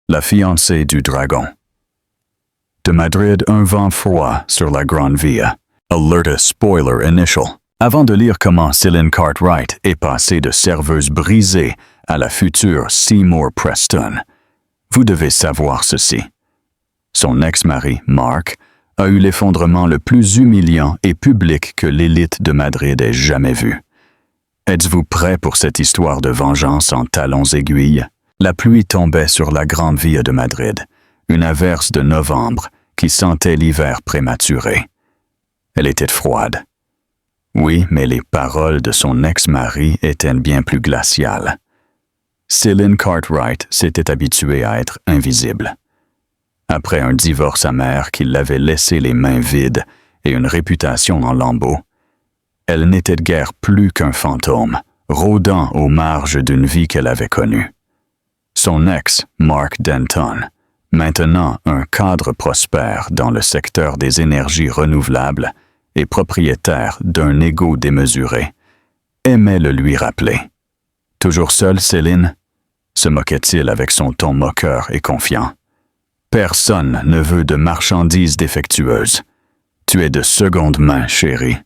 La fiancée du dragon. De Madrid, un vent froid sur la Grande Via. Alert spoiler initial. Avant de lire comment Céline Cartwright est passée de serveuse brisée à la future Seymour Preston, vous devez savoir ceci. Son ex-mari, Mark, a eu l'effondrement le plus humiliant et public que l'élite de Madrid ait jamais vu. Êtes-vous prêt pour cette histoire de vengeance en talons aiguilles? La pluie tombait sur la Grande Via de Madrid, une averse de novembre qui sentait l'hiver prématuré. Elle était froide. Oui, mais les paroles de son ex-mari étaient bien plus glaciales. Céline Cartwright s'était habituée à être invisible. Après un divorce amer qui l'avait laissé les mains vides et une réputation en lambeaux, elle n'était guère plus qu'un fantôme, rôdant aux marges d'une vie qu'elle avait connue. Son ex, Mark Denton, maintenant un cadre prospère dans le secteur des énergies renouvelables et propriétaire d'un ego démesuré, aimait le lui rappeler. « Toujours seule, Céline ?» se moquait-il avec son ton moqueur et confiant. « Personne ne veut de marchandises défectueuses. Tu es de seconde main, chérie. »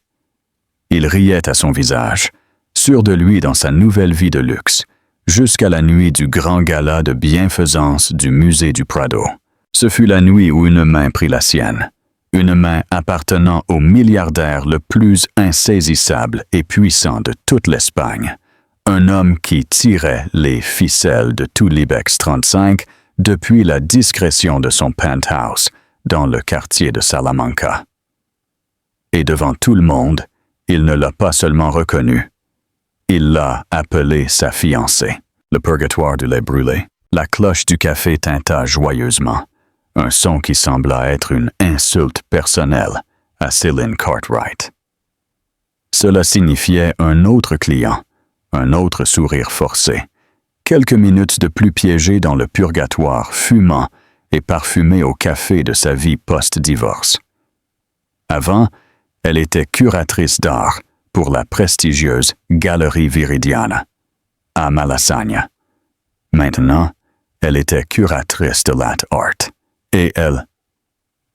Il riait à son visage, sûr de lui dans sa nouvelle vie de luxe, jusqu'à la nuit du grand gala de bienfaisance du musée du Prado. Ce fut la nuit où une main prit la sienne, une main appartenant au milliardaire le plus insaisissable et puissant de toute l'Espagne, un homme qui tirait les ficelles de tout l'Ibex 35 depuis la discrétion de son penthouse dans le quartier de Salamanca. Et devant tout le monde, il ne l'a pas seulement reconnue, il l'a appelée sa fiancée. Le purgatoire du lait brûlé. La cloche du café tinta joyeusement, un son qui sembla être une insulte personnelle à Céline Cartwright. Cela signifiait un autre client, un autre sourire forcé, quelques minutes de plus piégé dans le purgatoire fumant et parfumé au café de sa vie post-divorce. Avant, elle était curatrice d'art pour la prestigieuse Galerie Viridiana, à Malasagne. Maintenant, elle était curatrice de lat art, et elle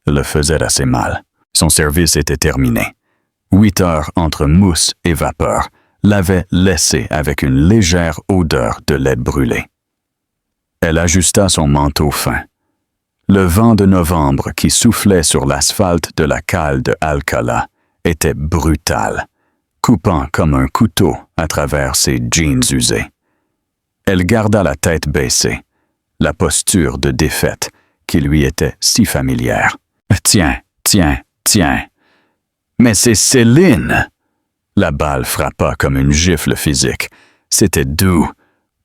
le faisait assez mal. Son service était terminé. 8 heures entre mousse et vapeur l'avaient laissé avec une légère odeur de lait brûlé. Elle ajusta son manteau fin. Le vent de novembre qui soufflait sur l'asphalte de la cale de Alcalá était brutal, coupant comme un couteau à travers ses jeans usés. Elle garda la tête baissée, la posture de défaite qui lui était si familière. « Tiens, tiens, tiens. Mais c'est Céline! » La balle frappa comme une gifle physique. C'était doux,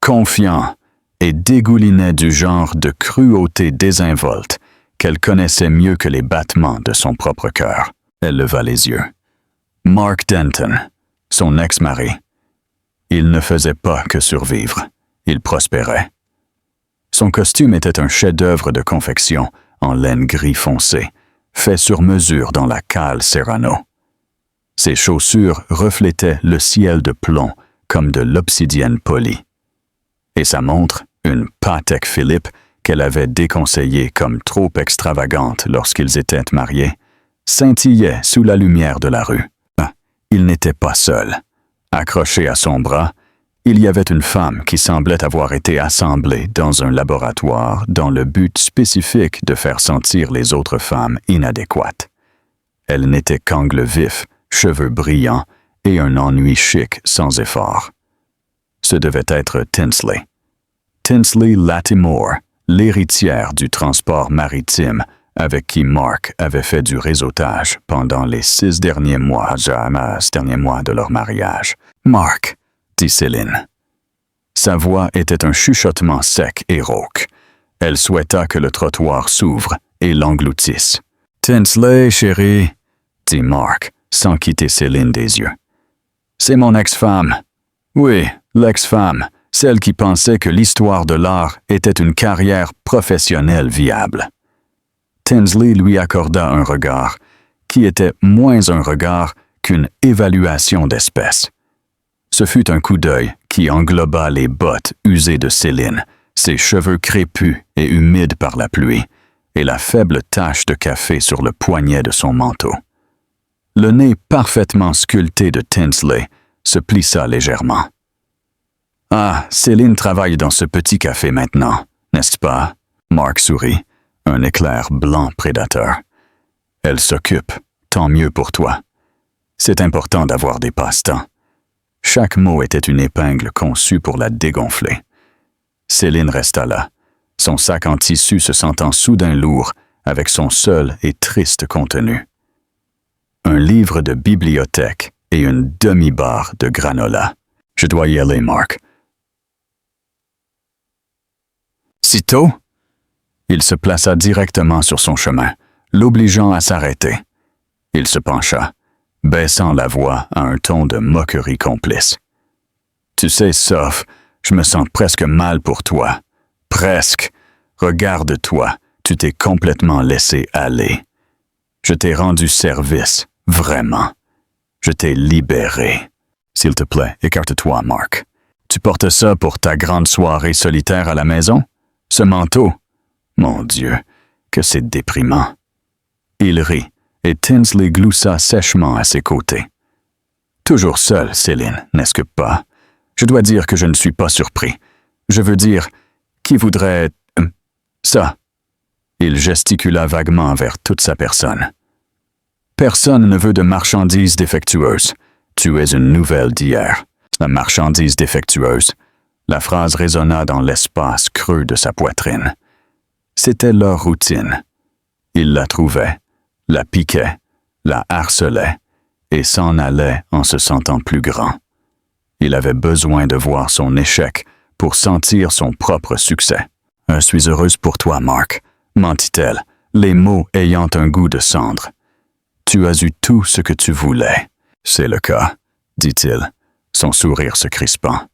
confiant et dégoulinait du genre de cruauté désinvolte qu'elle connaissait mieux que les battements de son propre cœur. Elle leva les yeux. Mark Denton, son ex-mari. Il ne faisait pas que survivre. Il prospérait. Son costume était un chef-d'œuvre de confection en laine gris foncé, fait sur mesure dans la cale Serrano. Ses chaussures reflétaient le ciel de plomb comme de l'obsidienne polie. Et sa montre, une Patek Philippe qu'elle avait déconseillée comme trop extravagante lorsqu'ils étaient mariés, scintillait sous la lumière de la rue. Il n'était pas seul. Accroché à son bras, il y avait une femme qui semblait avoir été assemblée dans un laboratoire dans le but spécifique de faire sentir les autres femmes inadéquates. Elle n'était qu'angle vif, cheveux brillants et un ennui chic sans effort. Ce devait être Tinsley. Tinsley Lattimore, l'héritière du transport maritime avec qui Mark avait fait du réseautage pendant les 6 derniers mois de leur mariage. « Mark », dit Céline. Sa voix était un chuchotement sec et rauque. Elle souhaita que le trottoir s'ouvre et l'engloutisse. « Tinsley, chérie », dit Mark, sans quitter Céline des yeux. « C'est mon ex-femme. Oui, l'ex-femme, celle qui pensait que l'histoire de l'art était une carrière professionnelle viable. » Tinsley lui accorda un regard, qui était moins un regard qu'une évaluation d'espèce. Ce fut un coup d'œil qui engloba les bottes usées de Céline, ses cheveux crépus et humides par la pluie, et la faible tache de café sur le poignet de son manteau. Le nez parfaitement sculpté de Tinsley se plissa légèrement. « Ah, Céline travaille dans ce petit café maintenant, n'est-ce pas? » Mark sourit, un éclair blanc prédateur. « Elle s'occupe, tant mieux pour toi. C'est important d'avoir des passe-temps. » Chaque mot était une épingle conçue pour la dégonfler. Céline resta là, son sac en tissu se sentant soudain lourd avec son seul et triste contenu. Un livre de bibliothèque et une demi-barre de granola. « Je dois y aller, Mark. » Si tôt? Il se plaça directement sur son chemin, l'obligeant à s'arrêter. Il se pencha, baissant la voix à un ton de moquerie complice. « Tu sais, Soph, je me sens presque mal pour toi. Presque. Regarde-toi, tu t'es complètement laissé aller. Je t'ai rendu service, vraiment. Je t'ai libéré. S'il te plaît, écarte-toi, Mark. Tu portes ça pour ta grande soirée solitaire à la maison? Ce manteau? Mon Dieu, que c'est déprimant. » Il rit, et Tinsley gloussa sèchement à ses côtés. « Toujours seule, Céline, n'est-ce que pas? Je dois dire que je ne suis pas surpris. Je veux dire, qui voudrait... ça. » Il gesticula vaguement vers toute sa personne. « Personne ne veut de marchandises défectueuses. Tu es une nouvelle d'hier. La marchandise défectueuse. » La phrase résonna dans l'espace creux de sa poitrine. C'était leur routine. Il la trouvait, la piquait, la harcelait, et s'en allait en se sentant plus grand. Il avait besoin de voir son échec pour sentir son propre succès. « Je suis heureuse pour toi, Mark, » mentit-elle, les mots ayant un goût de cendre. « Tu as eu tout ce que tu voulais. »« C'est le cas, » dit-il, son sourire se crispant.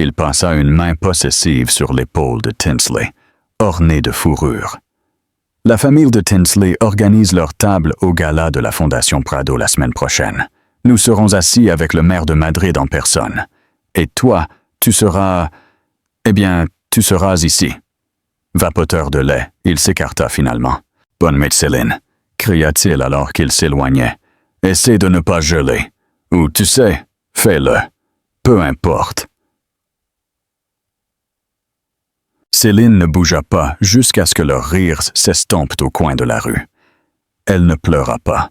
Il passa une main possessive sur l'épaule de Tinsley, ornée de fourrure. La famille de Tinsley organise leur table au gala de la Fondation Prado la semaine prochaine. Nous serons assis avec le maire de Madrid en personne. Et toi, tu seras... Eh bien, tu seras ici. Vapoteur de lait, il s'écarta finalement. « Bonne nuit, Céline » cria-t-il alors qu'il s'éloignait. « Essaie de ne pas geler. Ou, tu sais, fais-le. Peu importe. » Céline ne bougea pas jusqu'à ce que leurs rires s'estompent au coin de la rue. Elle ne pleura pas.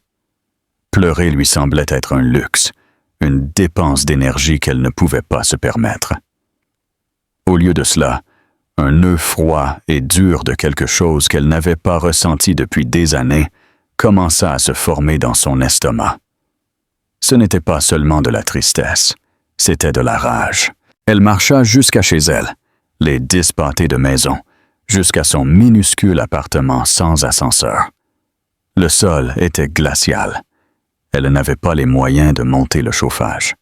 Pleurer lui semblait être un luxe, une dépense d'énergie qu'elle ne pouvait pas se permettre. Au lieu de cela, un nœud froid et dur de quelque chose qu'elle n'avait pas ressenti depuis des années commença à se former dans son estomac. Ce n'était pas seulement de la tristesse, c'était de la rage. Elle marcha jusqu'à chez elle, les 10 pâtés de maison, jusqu'à son minuscule appartement sans ascenseur. Le sol était glacial. Elle n'avait pas les moyens de monter le chauffage.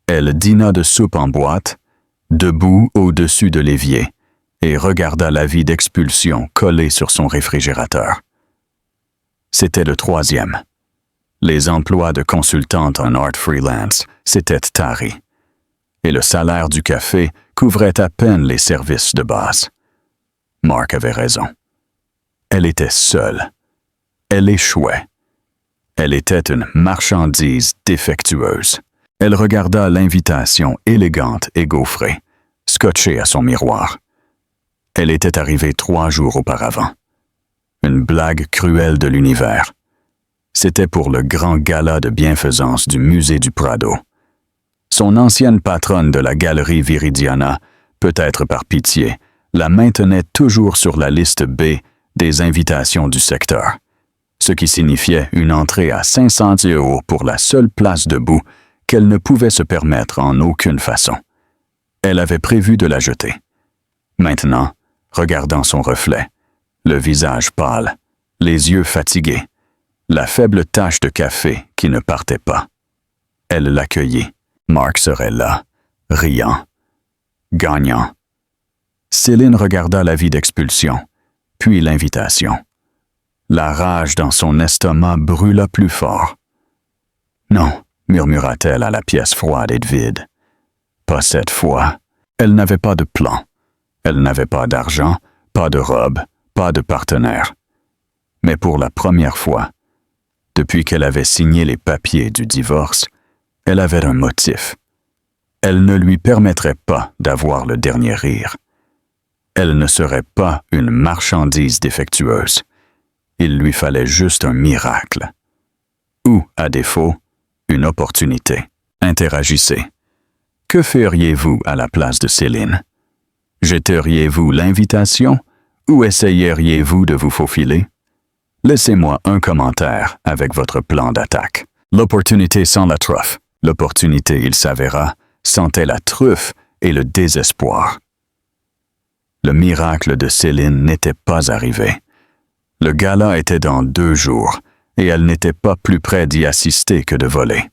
Elle dîna de soupe en boîte, debout au-dessus de l'évier, et regarda l'avis d'expulsion collé sur son réfrigérateur. C'était le 3e. Les emplois de consultante en art freelance s'étaient taris, et le salaire du café couvrait à peine les services de base. Mark avait raison. Elle était seule. Elle échouait. Elle était une marchandise défectueuse. Elle regarda l'invitation élégante et gaufrée, scotchée à son miroir. Elle était arrivée 3 jours auparavant. Une blague cruelle de l'univers. C'était pour le grand gala de bienfaisance du musée du Prado. Son ancienne patronne de la galerie Viridiana, peut-être par pitié, la maintenait toujours sur la liste B des invitations du secteur, ce qui signifiait une entrée à 500 € pour la seule place debout qu'elle ne pouvait se permettre en aucune façon. Elle avait prévu de la jeter. Maintenant, regardant son reflet, le visage pâle, les yeux fatigués, la faible tache de café qui ne partait pas, elle l'accueillit. Mark serait là, riant, gagnant. Céline regarda l'avis d'expulsion, puis l'invitation. La rage dans son estomac brûla plus fort. « Non », murmura-t-elle à la pièce froide et vide. « Pas cette fois. » Elle n'avait pas de plan. Elle n'avait pas d'argent, pas de robe, pas de partenaire. Mais pour la première fois, depuis qu'elle avait signé les papiers du divorce, elle avait un motif. Elle ne lui permettrait pas d'avoir le dernier rire. Elle ne serait pas une marchandise défectueuse. Il lui fallait juste un miracle. Ou, à défaut, une opportunité. Interagissez. Que feriez-vous à la place de Céline? Jeteriez-vous l'invitation ou essayeriez-vous de vous faufiler? Laissez-moi un commentaire avec votre plan d'attaque. L'opportunité sans la truffe. L'opportunité, il s'avéra, sentait la truffe et le désespoir. Le miracle de Céline n'était pas arrivé. Le gala était dans 2 jours, et elle n'était pas plus près d'y assister que de voler.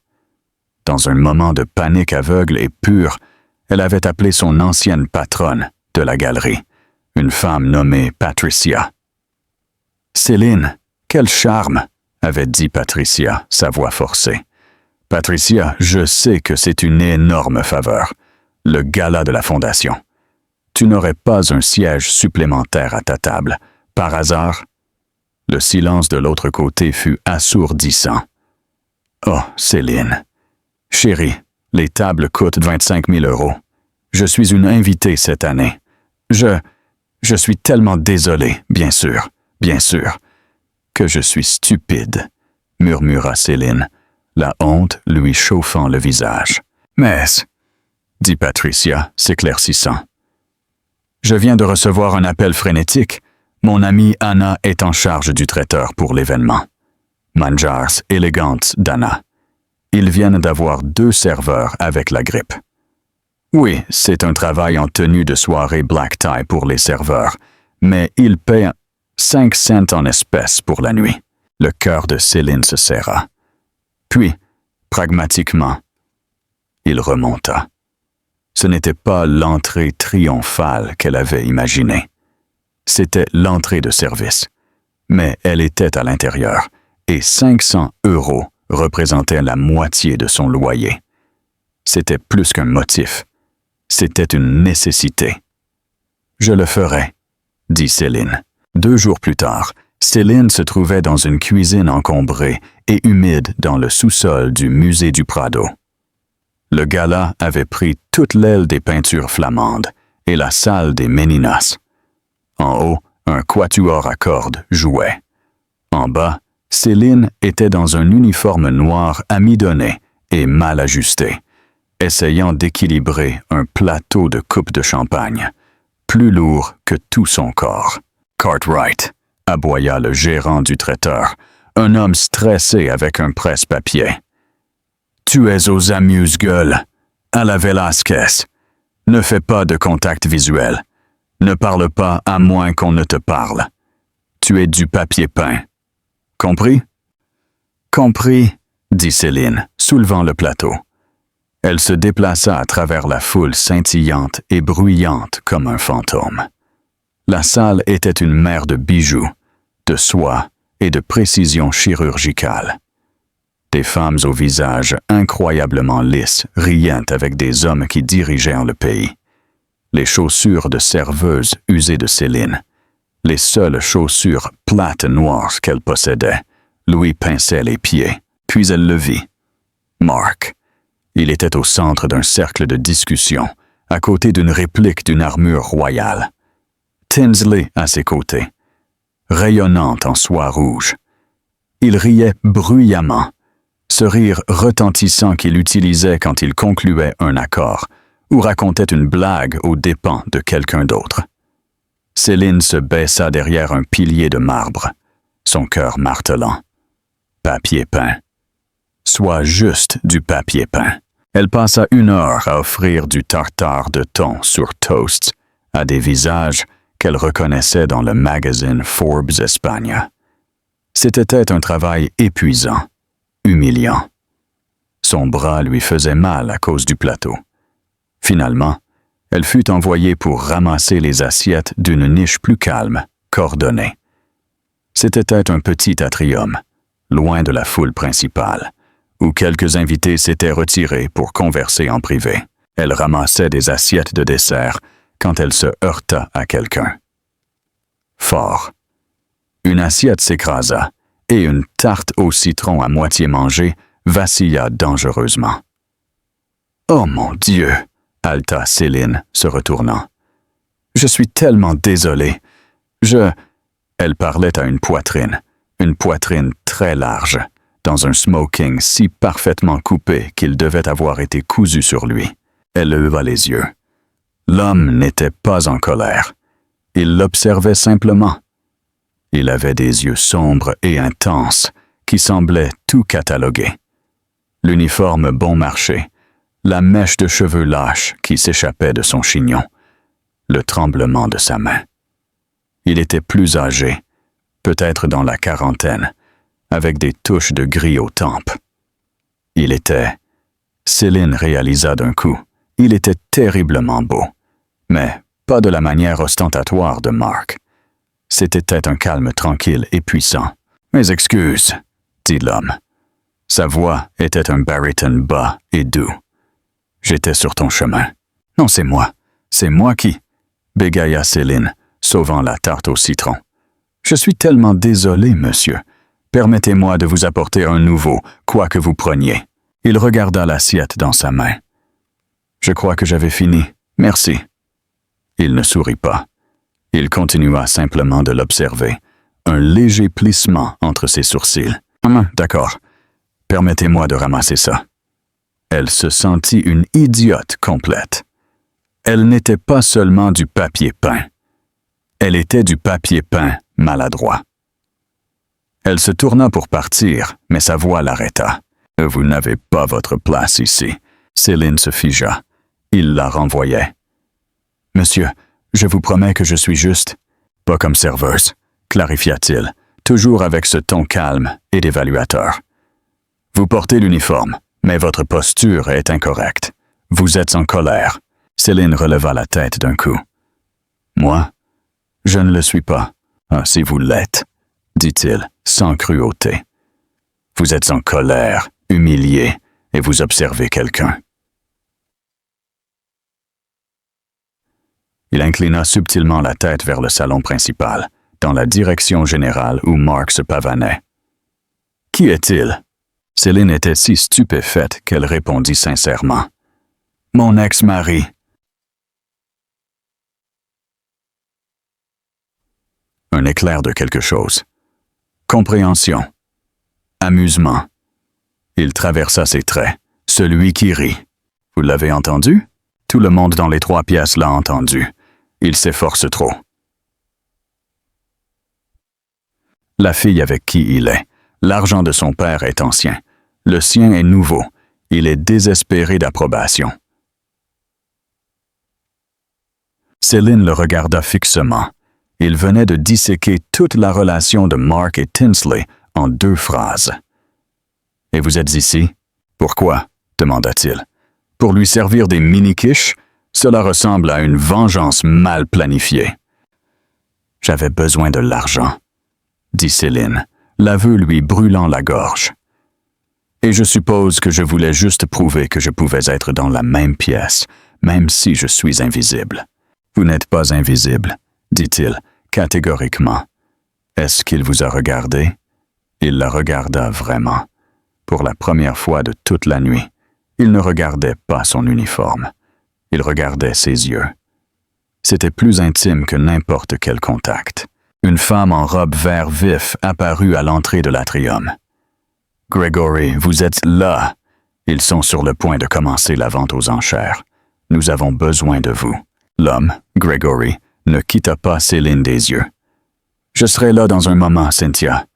Dans un moment de panique aveugle et pure, elle avait appelé son ancienne patronne de la galerie, une femme nommée Patricia. « Céline, quel charme !» avait dit Patricia, sa voix forcée. « Patricia, je sais que c'est une énorme faveur, le gala de la Fondation. Tu n'aurais pas un siège supplémentaire à ta table, par hasard? » Le silence de l'autre côté fut assourdissant. « Oh, Céline. Chérie, les tables coûtent 25 000 €. Je suis une invitée cette année. Je suis tellement désolé, bien sûr, que je suis stupide, » murmura Céline, la honte lui chauffant le visage. « Mais, » dit Patricia, s'éclaircissant. « Je viens de recevoir un appel frénétique. Mon amie Anna est en charge du traiteur pour l'événement. Manjars Elegants d'Anna. Ils viennent d'avoir 2 serveurs avec la grippe. Oui, c'est un travail en tenue de soirée black tie pour les serveurs, mais ils paient 5 cents en espèces pour la nuit. » Le cœur de Céline se serra. Puis, pragmatiquement, il remonta. Ce n'était pas l'entrée triomphale qu'elle avait imaginée. C'était l'entrée de service. Mais elle était à l'intérieur, et 500 € représentaient la moitié de son loyer. C'était plus qu'un motif. C'était une nécessité. « Je le ferai », dit Céline. 2 jours plus tard, Céline se trouvait dans une cuisine encombrée et humide dans le sous-sol du musée du Prado. Le gala avait pris toute l'aile des peintures flamandes et la salle des Méninas. En haut, un quatuor à cordes jouait. En bas, Céline était dans un uniforme noir amidonné et mal ajusté, essayant d'équilibrer un plateau de coupe de champagne, plus lourd que tout son corps. « Cartwright », aboya le gérant du traiteur, un homme stressé avec un presse-papier. « Tu es aux amuse-gueules, à la Velasquez. Ne fais pas de contact visuel. Ne parle pas à moins qu'on ne te parle. Tu es du papier peint. Compris? » « Compris, » dit Céline, soulevant le plateau. Elle se déplaça à travers la foule scintillante et bruyante comme un fantôme. La salle était une mer de bijoux, de soie et de précision chirurgicale. Des femmes au visage incroyablement lisses riant avec des hommes qui dirigeaient le pays. Les chaussures de serveuse usées de Céline, les seules chaussures plates noires qu'elle possédait, lui pinçaient les pieds, puis elle le vit. Mark. Il était au centre d'un cercle de discussion, à côté d'une réplique d'une armure royale. Tinsley à ses côtés, rayonnante en soie rouge. Il riait bruyamment, ce rire retentissant qu'il utilisait quand il concluait un accord ou racontait une blague aux dépens de quelqu'un d'autre. Céline se baissa derrière un pilier de marbre, son cœur martelant. Papier peint. Soit juste du papier peint. Elle passa 1 heure à offrir du tartare de thon sur toast à des visages qu'elle reconnaissait dans le magazine Forbes Espagne. C'était un travail épuisant, humiliant. Son bras lui faisait mal à cause du plateau. Finalement, elle fut envoyée pour ramasser les assiettes d'une niche plus calme, coordonnée. C'était un petit atrium, loin de la foule principale, où quelques invités s'étaient retirés pour converser en privé. Elle ramassait des assiettes de dessert quand elle se heurta à quelqu'un. Fort. Une assiette s'écrasa et une tarte au citron à moitié mangée vacilla dangereusement. « Oh mon Dieu !» haleta Céline, se retournant. « Je suis tellement désolée. Elle parlait à une poitrine très large, dans un smoking si parfaitement coupé qu'il devait avoir été cousu sur lui. Elle leva les yeux. L'homme n'était pas en colère. Il l'observait simplement. Il avait des yeux sombres et intenses qui semblaient tout cataloguer. L'uniforme bon marché, la mèche de cheveux lâches qui s'échappait de son chignon, le tremblement de sa main. Il était plus âgé, peut-être dans la quarantaine, avec des touches de gris aux tempes. Céline réalisa d'un coup, il était terriblement beau, mais pas de la manière ostentatoire de Mark. C'était un calme tranquille et puissant. « Mes excuses, » dit l'homme. Sa voix était un baryton bas et doux. « J'étais sur ton chemin. »« Non, c'est moi qui... » bégaya Céline, sauvant la tarte au citron. « Je suis tellement désolé, monsieur. Permettez-moi de vous apporter un nouveau, quoi que vous preniez. » Il regarda l'assiette dans sa main. « Je crois que j'avais fini. Merci. » Il ne sourit pas. Il continua simplement de l'observer, un léger plissement entre ses sourcils. « D'accord. Permettez-moi de ramasser ça. » Elle se sentit une idiote complète. Elle n'était pas seulement du papier peint. Elle était du papier peint maladroit. Elle se tourna pour partir, mais sa voix l'arrêta. « Vous n'avez pas votre place ici. » Céline se figea. Il la renvoyait. « Monsieur, je vous promets que je suis juste. »« Pas comme serveuse, » clarifia-t-il, toujours avec ce ton calme et d'évaluateur. « Vous portez l'uniforme, mais votre posture est incorrecte. Vous êtes en colère. » Céline releva la tête d'un coup. « Moi? Je ne le suis pas. »« Ah, si vous l'êtes, » dit-il, sans cruauté. « Vous êtes en colère, humilié, et vous observez quelqu'un. » Il inclina subtilement la tête vers le salon principal, dans la direction générale où Mark se pavanait. « Qui est-il? » Céline était si stupéfaite qu'elle répondit sincèrement. « Mon ex-mari. » Un éclair de quelque chose. Compréhension. Amusement. Il traversa ses traits. Celui qui rit. Vous l'avez entendu? Tout le monde dans les 3 pièces l'a entendu. Il s'efforce trop. La fille avec qui il est. L'argent de son père est ancien. Le sien est nouveau. Il est désespéré d'approbation. Céline le regarda fixement. Il venait de disséquer toute la relation de Mark et Tinsley en 2 phrases. « Et vous êtes ici? Pourquoi? » demanda-t-il. « Pour lui servir des mini-quiches? Cela ressemble à une vengeance mal planifiée. »« J'avais besoin de l'argent, » dit Céline, l'aveu lui brûlant la gorge. « Et je suppose que je voulais juste prouver que je pouvais être dans la même pièce, même si je suis invisible. »« Vous n'êtes pas invisible, » dit-il, catégoriquement. « Est-ce qu'il vous a regardé? » Il la regarda vraiment. Pour la première fois de toute la nuit, il ne regardait pas son uniforme. Il regardait ses yeux. C'était plus intime que n'importe quel contact. Une femme en robe vert vif apparut à l'entrée de l'atrium. « Gregory, vous êtes là. Ils sont sur le point de commencer la vente aux enchères. Nous avons besoin de vous. » L'homme, Gregory, ne quitta pas Céline des yeux. « Je serai là dans un moment, Cynthia. »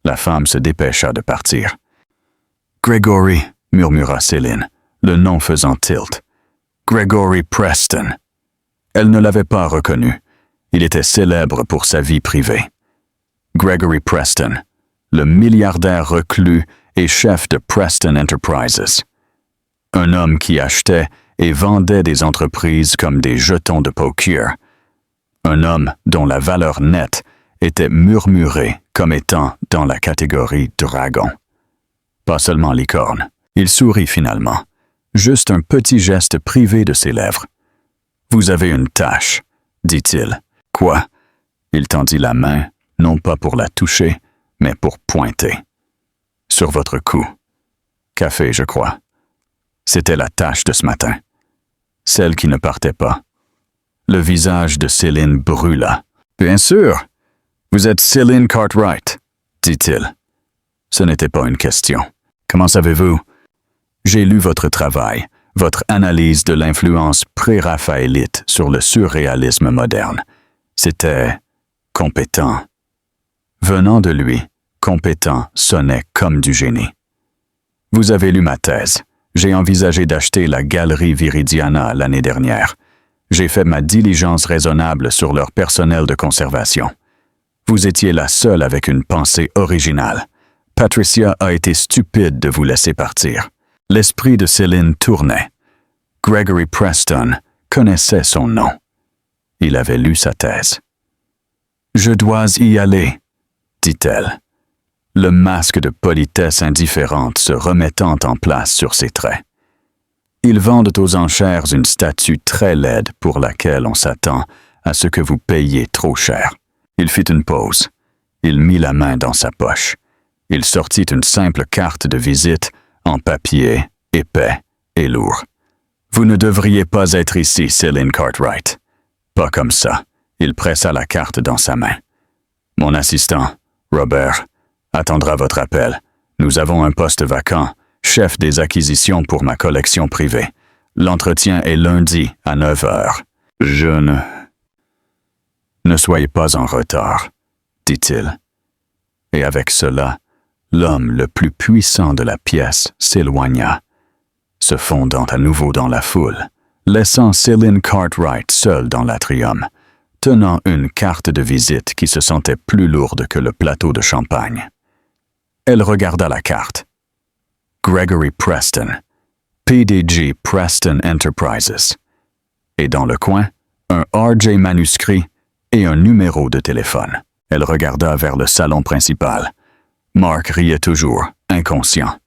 La femme se dépêcha de partir. « Gregory, » murmura Céline, le nom faisant tilt. « Gregory Preston. » Elle ne l'avait pas reconnu. Il était célèbre pour sa vie privée. Gregory Preston, le milliardaire reclus et chef de Preston Enterprises. Un homme qui achetait et vendait des entreprises comme des jetons de poker. Un homme dont la valeur nette était murmurée comme étant dans la catégorie dragon. Pas seulement licorne. Il sourit finalement. Juste un petit geste privé de ses lèvres. « Vous avez une tache, dit-il. Quoi? Il tendit la main, non pas pour la toucher, mais pour pointer. Sur votre cou. Café, je crois. C'était la tache de ce matin. Celle qui ne partait pas. Le visage de Céline brûla. Bien sûr. Vous êtes Céline Cartwright, dit-il. Ce n'était pas une question. Comment savez-vous? J'ai lu votre travail, votre analyse de l'influence pré-raphaélite sur le surréalisme moderne. C'était compétent. Venant de lui, compétent sonnait comme du génie. Vous avez lu ma thèse. J'ai envisagé d'acheter la Galerie Viridiana l'année dernière. J'ai fait ma diligence raisonnable sur leur personnel de conservation. Vous étiez la seule avec une pensée originale. Patricia a été stupide de vous laisser partir. L'esprit de Céline tournait. Gregory Preston connaissait son nom. Il avait lu sa thèse. « Je dois y aller », dit-elle, le masque de politesse indifférente se remettant en place sur ses traits. Ils vendent aux enchères une statue très laide pour laquelle on s'attend à ce que vous payiez trop cher. Il fit une pause. Il mit la main dans sa poche. Il sortit une simple carte de visite en papier épais et lourd. Vous ne devriez pas être ici, Céline Cartwright. Pas comme ça. Il pressa la carte dans sa main. Mon assistant, Robert, attendra votre appel. Nous avons un poste vacant, chef des acquisitions pour ma collection privée. L'entretien est lundi à 9 heures. Ne soyez pas en retard, dit-il. Et avec cela, l'homme le plus puissant de la pièce s'éloigna, se fondant à nouveau dans la foule, laissant Céline Cartwright seule dans l'atrium, tenant une carte de visite qui se sentait plus lourde que le plateau de champagne. Elle regarda la carte. Gregory Preston, PDG Preston Enterprises. Et dans le coin, un RJ manuscrit et un numéro de téléphone. Elle regarda vers le salon principal. Mark riait toujours, inconscient.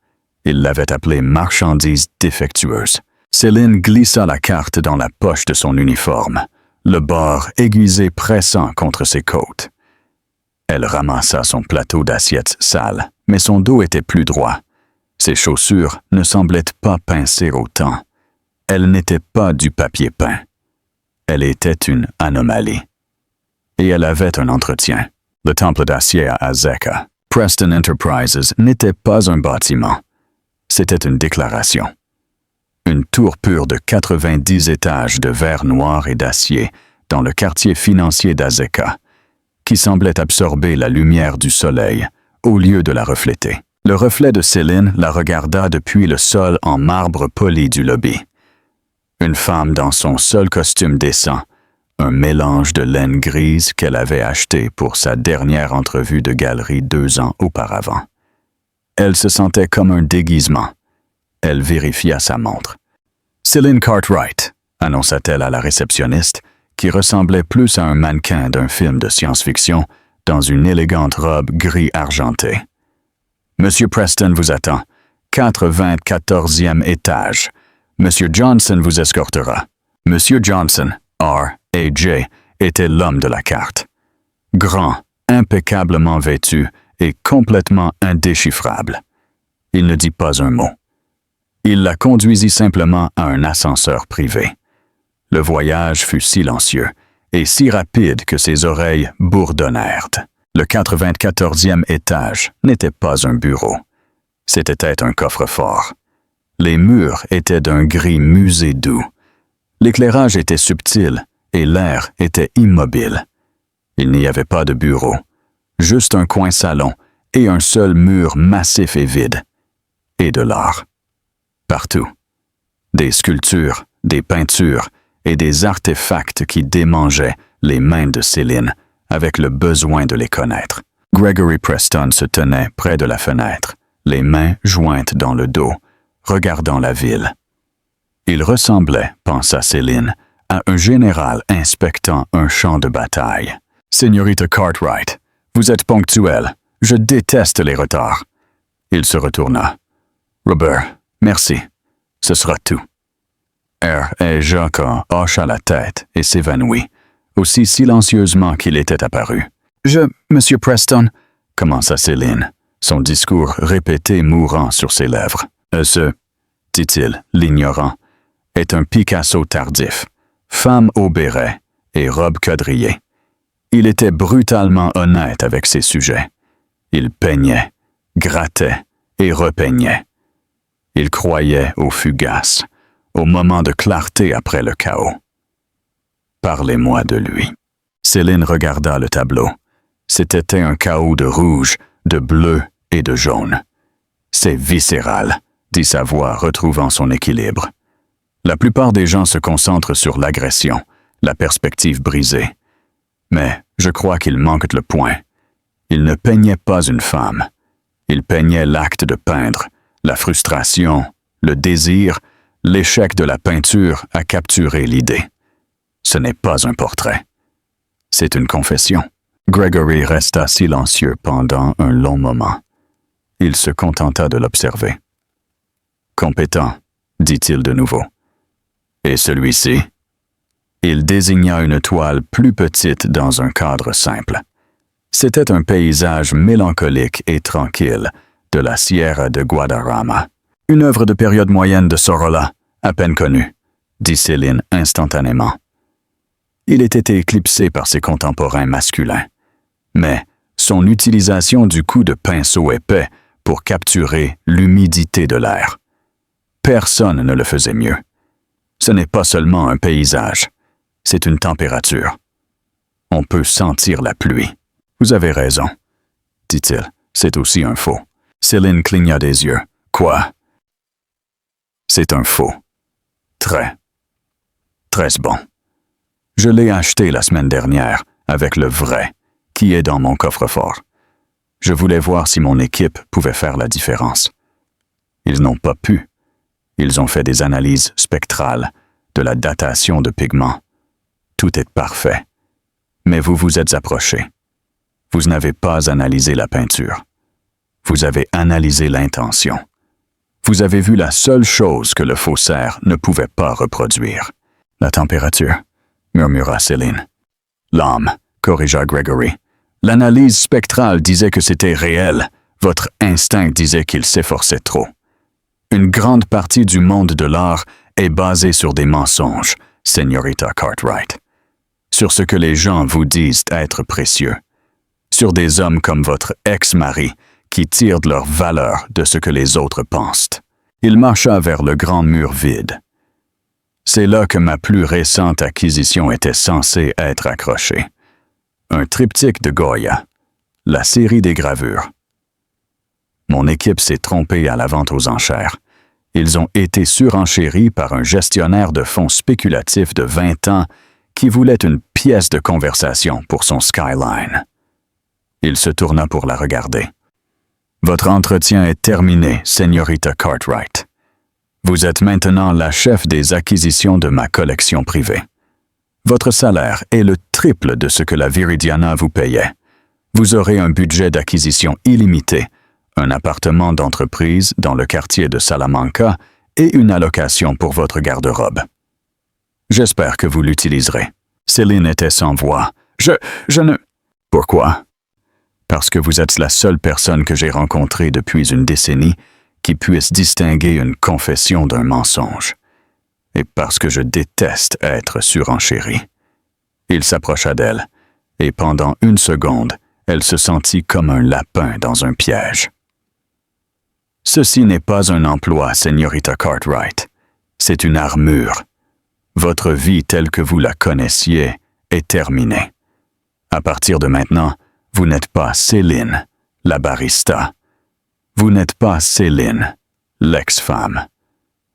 Il l'avait appelé marchandise défectueuse. Céline glissa la carte dans la poche de son uniforme, le bord aiguisé pressant contre ses côtes. Elle ramassa son plateau d'assiettes sales, mais son dos était plus droit. Ses chaussures ne semblaient pas pincer autant. Elle n'était pas du papier peint. Elle était une anomalie. Et elle avait un entretien. Le temple d'acier à Azeka. Preston Enterprises n'était pas un bâtiment. C'était une déclaration. Une tour pure de 90 étages de verre noir et d'acier dans le quartier financier d'Azeka, qui semblait absorber la lumière du soleil au lieu de la refléter. Le reflet de Céline la regarda depuis le sol en marbre poli du lobby. Une femme dans son seul costume décent, un mélange de laine grise qu'elle avait acheté pour sa dernière entrevue de galerie 2 ans auparavant. Elle se sentait comme un déguisement. Elle vérifia sa montre. « Céline Cartwright », annonça-t-elle à la réceptionniste, qui ressemblait plus à un mannequin d'un film de science-fiction dans une élégante robe gris argenté. « Monsieur Preston vous attend. 94e étage. Monsieur Johnson vous escortera. » Monsieur Johnson, R. et J. était l'homme de la carte. Grand, impeccablement vêtu et complètement indéchiffrable. Il ne dit pas un mot. Il la conduisit simplement à un ascenseur privé. Le voyage fut silencieux et si rapide que ses oreilles bourdonnèrent. Le 94e étage n'était pas un bureau. C'était un coffre-fort. Les murs étaient d'un gris musé doux. L'éclairage était subtil et l'air était immobile. Il n'y avait pas de bureau, juste un coin salon et un seul mur massif et vide. Et de l'art. Partout. Des sculptures, des peintures et des artefacts qui démangeaient les mains de Céline avec le besoin de les connaître. Gregory Preston se tenait près de la fenêtre, les mains jointes dans le dos, regardant la ville. Il ressemblait, pensa Céline, à un général inspectant un champ de bataille. « Señorita Cartwright, vous êtes ponctuelle. Je déteste les retards. » Il se retourna. « Robert, merci. Ce sera tout. » et Jacques hocha la tête et s'évanouit, aussi silencieusement qu'il était apparu. Monsieur Preston, commença Céline, son discours répété mourant sur ses lèvres. Ce, dit-il, l'ignorant, est un Picasso tardif, femme au béret et robe quadrillée. Il était brutalement honnête avec ses sujets. Il peignait, grattait et repeignait. Il croyait aux fugaces, aux moments de clarté après le chaos. Parlez-moi de lui. Céline regarda le tableau. C'était un chaos de rouge, de bleu et de jaune. C'est viscéral, dit sa voix retrouvant son équilibre. La plupart des gens se concentrent sur l'agression, la perspective brisée. Mais je crois qu'il manque le point. Il ne peignait pas une femme. Il peignait l'acte de peindre, la frustration, le désir, l'échec de la peinture à capturer l'idée. Ce n'est pas un portrait. C'est une confession. Gregory resta silencieux pendant un long moment. Il se contenta de l'observer. Compétent, dit-il de nouveau. Et celui-ci? Il désigna une toile plus petite dans un cadre simple. C'était un paysage mélancolique et tranquille de la Sierra de Guadarrama. Une œuvre de période moyenne de Sorolla, à peine connue, dit Céline instantanément. Il était éclipsé par ses contemporains masculins, mais son utilisation du coup de pinceau épais pour capturer l'humidité de l'air. Personne ne le faisait mieux. Ce n'est pas seulement un paysage, c'est une température. On peut sentir la pluie. Vous avez raison, dit-il. C'est aussi un faux. Céline cligna des yeux. Quoi? C'est un faux. Très bon. Je l'ai acheté la semaine dernière avec le vrai, qui est dans mon coffre-fort. Je voulais voir si mon équipe pouvait faire la différence. Ils n'ont pas pu. Ils ont fait des analyses spectrales, de la datation de pigments. Tout est parfait. Mais vous vous êtes approché. Vous n'avez pas analysé la peinture. Vous avez analysé l'intention. Vous avez vu la seule chose que le faussaire ne pouvait pas reproduire. La température, murmura Céline. L'âme, corrigea Gregory. L'analyse spectrale disait que c'était réel. Votre instinct disait qu'il s'efforçait trop. Une grande partie du monde de l'art est basée sur des mensonges, Señorita Cartwright. Sur ce que les gens vous disent être précieux. Sur des hommes comme votre ex-mari qui tirent de leur valeur de ce que les autres pensent. Il marcha vers le grand mur vide. C'est là que ma plus récente acquisition était censée être accrochée. Un triptyque de Goya, la série des gravures. Mon équipe s'est trompée à la vente aux enchères. Ils ont été surenchéris par un gestionnaire de fonds spéculatifs de 20 ans qui voulait une pièce de conversation pour son Skyline. Il se tourna pour la regarder. Votre entretien est terminé, Señorita Cartwright. Vous êtes maintenant la chef des acquisitions de ma collection privée. Votre salaire est le triple de ce que la Viridiana vous payait. Vous aurez un budget d'acquisition illimité, un appartement d'entreprise dans le quartier de Salamanca et une allocation pour votre garde-robe. J'espère que vous l'utiliserez. Céline était sans voix. Je ne... Pourquoi? Parce que vous êtes la seule personne que j'ai rencontrée depuis une décennie qui puisse distinguer une confession d'un mensonge. Et parce que je déteste être surenchéri. Il s'approcha d'elle, et pendant une seconde, elle se sentit comme un lapin dans un piège. Ceci n'est pas un emploi, Señorita Cartwright. C'est une armure. Votre vie telle que vous la connaissiez est terminée. À partir de maintenant, vous n'êtes pas Céline, la barista. Vous n'êtes pas Céline, l'ex-femme.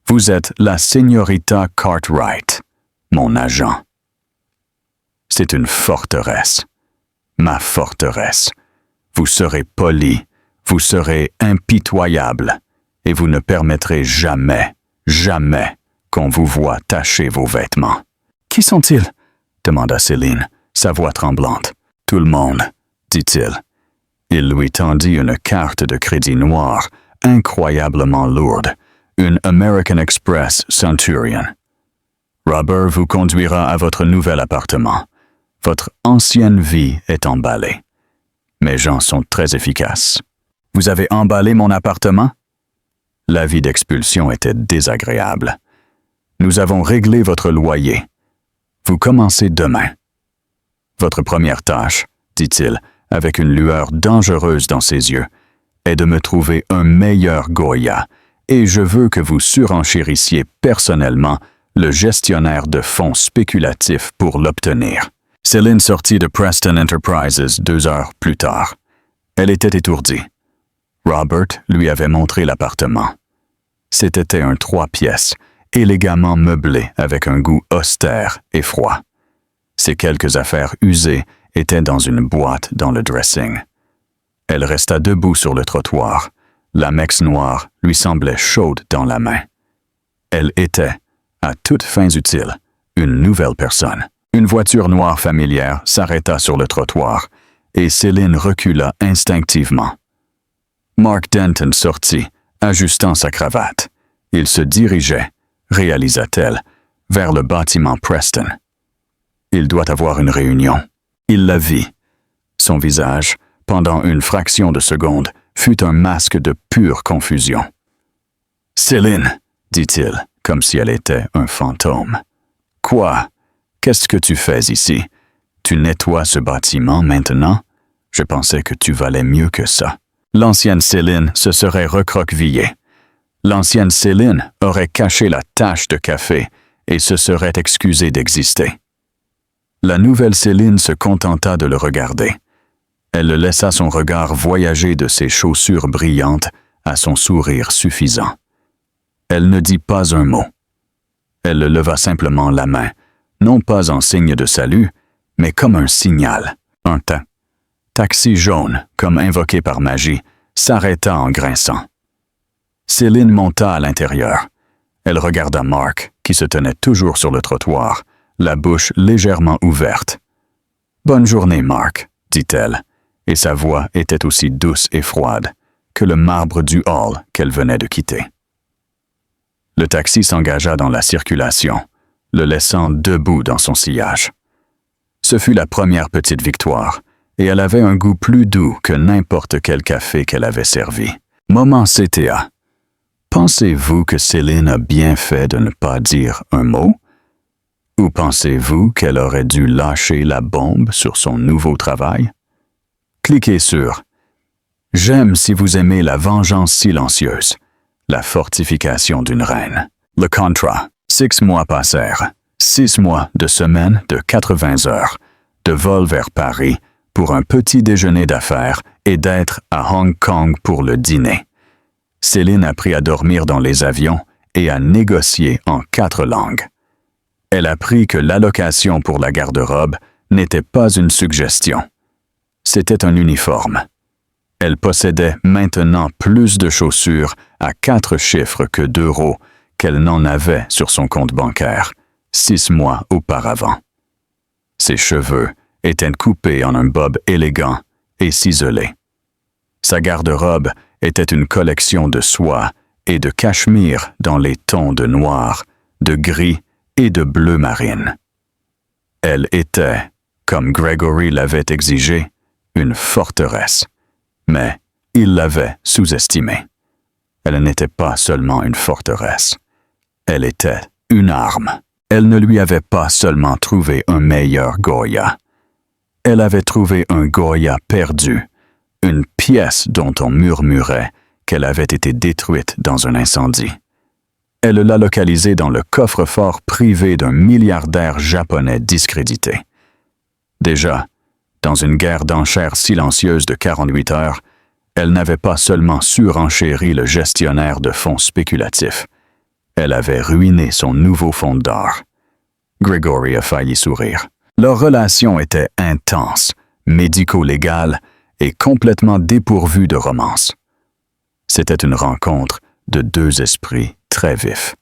Vous êtes la Señorita Cartwright, mon agent. C'est une forteresse. Ma forteresse. Vous serez poli, vous serez impitoyable, et vous ne permettrez jamais, jamais qu'on vous voie tacher vos vêtements. Qui sont-ils? Demanda Céline, sa voix tremblante. Tout le monde, dit-il. Il lui tendit une carte de crédit noire, incroyablement lourde, une American Express Centurion. Robert vous conduira à votre nouvel appartement. Votre ancienne vie est emballée. Mes gens sont très efficaces. Vous avez emballé mon appartement? L'avis d'expulsion était désagréable. Nous avons réglé votre loyer. Vous commencez demain. Votre première tâche, dit-il, avec une lueur dangereuse dans ses yeux, est de me trouver un meilleur Goya, et je veux que vous surenchérissiez personnellement le gestionnaire de fonds spéculatifs pour l'obtenir. Céline sortit de Preston Enterprises 2 heures plus tard. Elle était étourdie. Robert lui avait montré l'appartement. C'était un 3 pièces, élégamment meublé avec un goût austère et froid. Ses quelques affaires usées étaient dans une boîte dans le dressing. Elle resta debout sur le trottoir. La Mex noire lui semblait chaude dans la main. Elle était, à toutes fins utiles, une nouvelle personne. Une voiture noire familière s'arrêta sur le trottoir et Céline recula instinctivement. Mark Denton sortit, ajustant sa cravate. Il se dirigeait, réalisa-t-elle, vers le bâtiment Preston. Il doit avoir une réunion. Il la vit. Son visage, pendant une fraction de seconde, fut un masque de pure confusion. « Céline, dit-il, comme si elle était un fantôme. « Quoi? Qu'est-ce que tu fais ici? Tu nettoies ce bâtiment maintenant? Je pensais que tu valais mieux que ça. » L'ancienne Céline se serait recroquevillée. L'ancienne Céline aurait caché la tache de café et se serait excusée d'exister. La nouvelle Céline se contenta de le regarder. Elle laissa son regard voyager de ses chaussures brillantes à son sourire suffisant. Elle ne dit pas un mot. Elle leva simplement la main, non pas en signe de salut, mais comme un signal, un taxi jaune, comme invoqué par magie, s'arrêta en grinçant. Céline monta à l'intérieur. Elle regarda Mark, qui se tenait toujours sur le trottoir, la bouche légèrement ouverte. « Bonne journée, Mark, » dit-elle, et sa voix était aussi douce et froide que le marbre du hall qu'elle venait de quitter. Le taxi s'engagea dans la circulation, le laissant debout dans son sillage. Ce fut la première petite victoire, et elle avait un goût plus doux que n'importe quel café qu'elle avait servi. Moment CTA. Pensez-vous que Céline a bien fait de ne pas dire un mot? Ou pensez-vous qu'elle aurait dû lâcher la bombe sur son nouveau travail? Cliquez sur « J'aime si vous aimez la vengeance silencieuse, la fortification d'une reine. » Le contrat. 6 mois passèrent. 6 mois de semaine de 80 heures, de vol vers Paris pour un petit déjeuner d'affaires et d'être à Hong Kong pour le dîner. Céline apprit à dormir dans les avions et à négocier en 4 langues. Elle apprit que l'allocation pour la garde-robe n'était pas une suggestion. C'était un uniforme. Elle possédait maintenant plus de chaussures à 4 chiffres que d'euros qu'elle n'en avait sur son compte bancaire 6 mois auparavant. Ses cheveux étaient coupés en un bob élégant et ciselé. Sa garde-robe était une collection de soie et de cachemire dans les tons de noir, de gris et de bleu marine. Elle était, comme Gregory l'avait exigé, une forteresse, mais il l'avait sous-estimée. Elle n'était pas seulement une forteresse, elle était une arme. Elle ne lui avait pas seulement trouvé un meilleur Goya. Elle avait trouvé un Goya perdu, une pièce dont on murmurait qu'elle avait été détruite dans un incendie. Elle l'a localisée dans le coffre-fort privé d'un milliardaire japonais discrédité. Déjà, dans une guerre d'enchères silencieuse de 48 heures, elle n'avait pas seulement surenchéri le gestionnaire de fonds spéculatifs, elle avait ruiné son nouveau fonds d'or. Gregory a failli sourire. Leur relation était intense, médico-légale et complètement dépourvue de romance. C'était une rencontre de 2 esprits très vifs.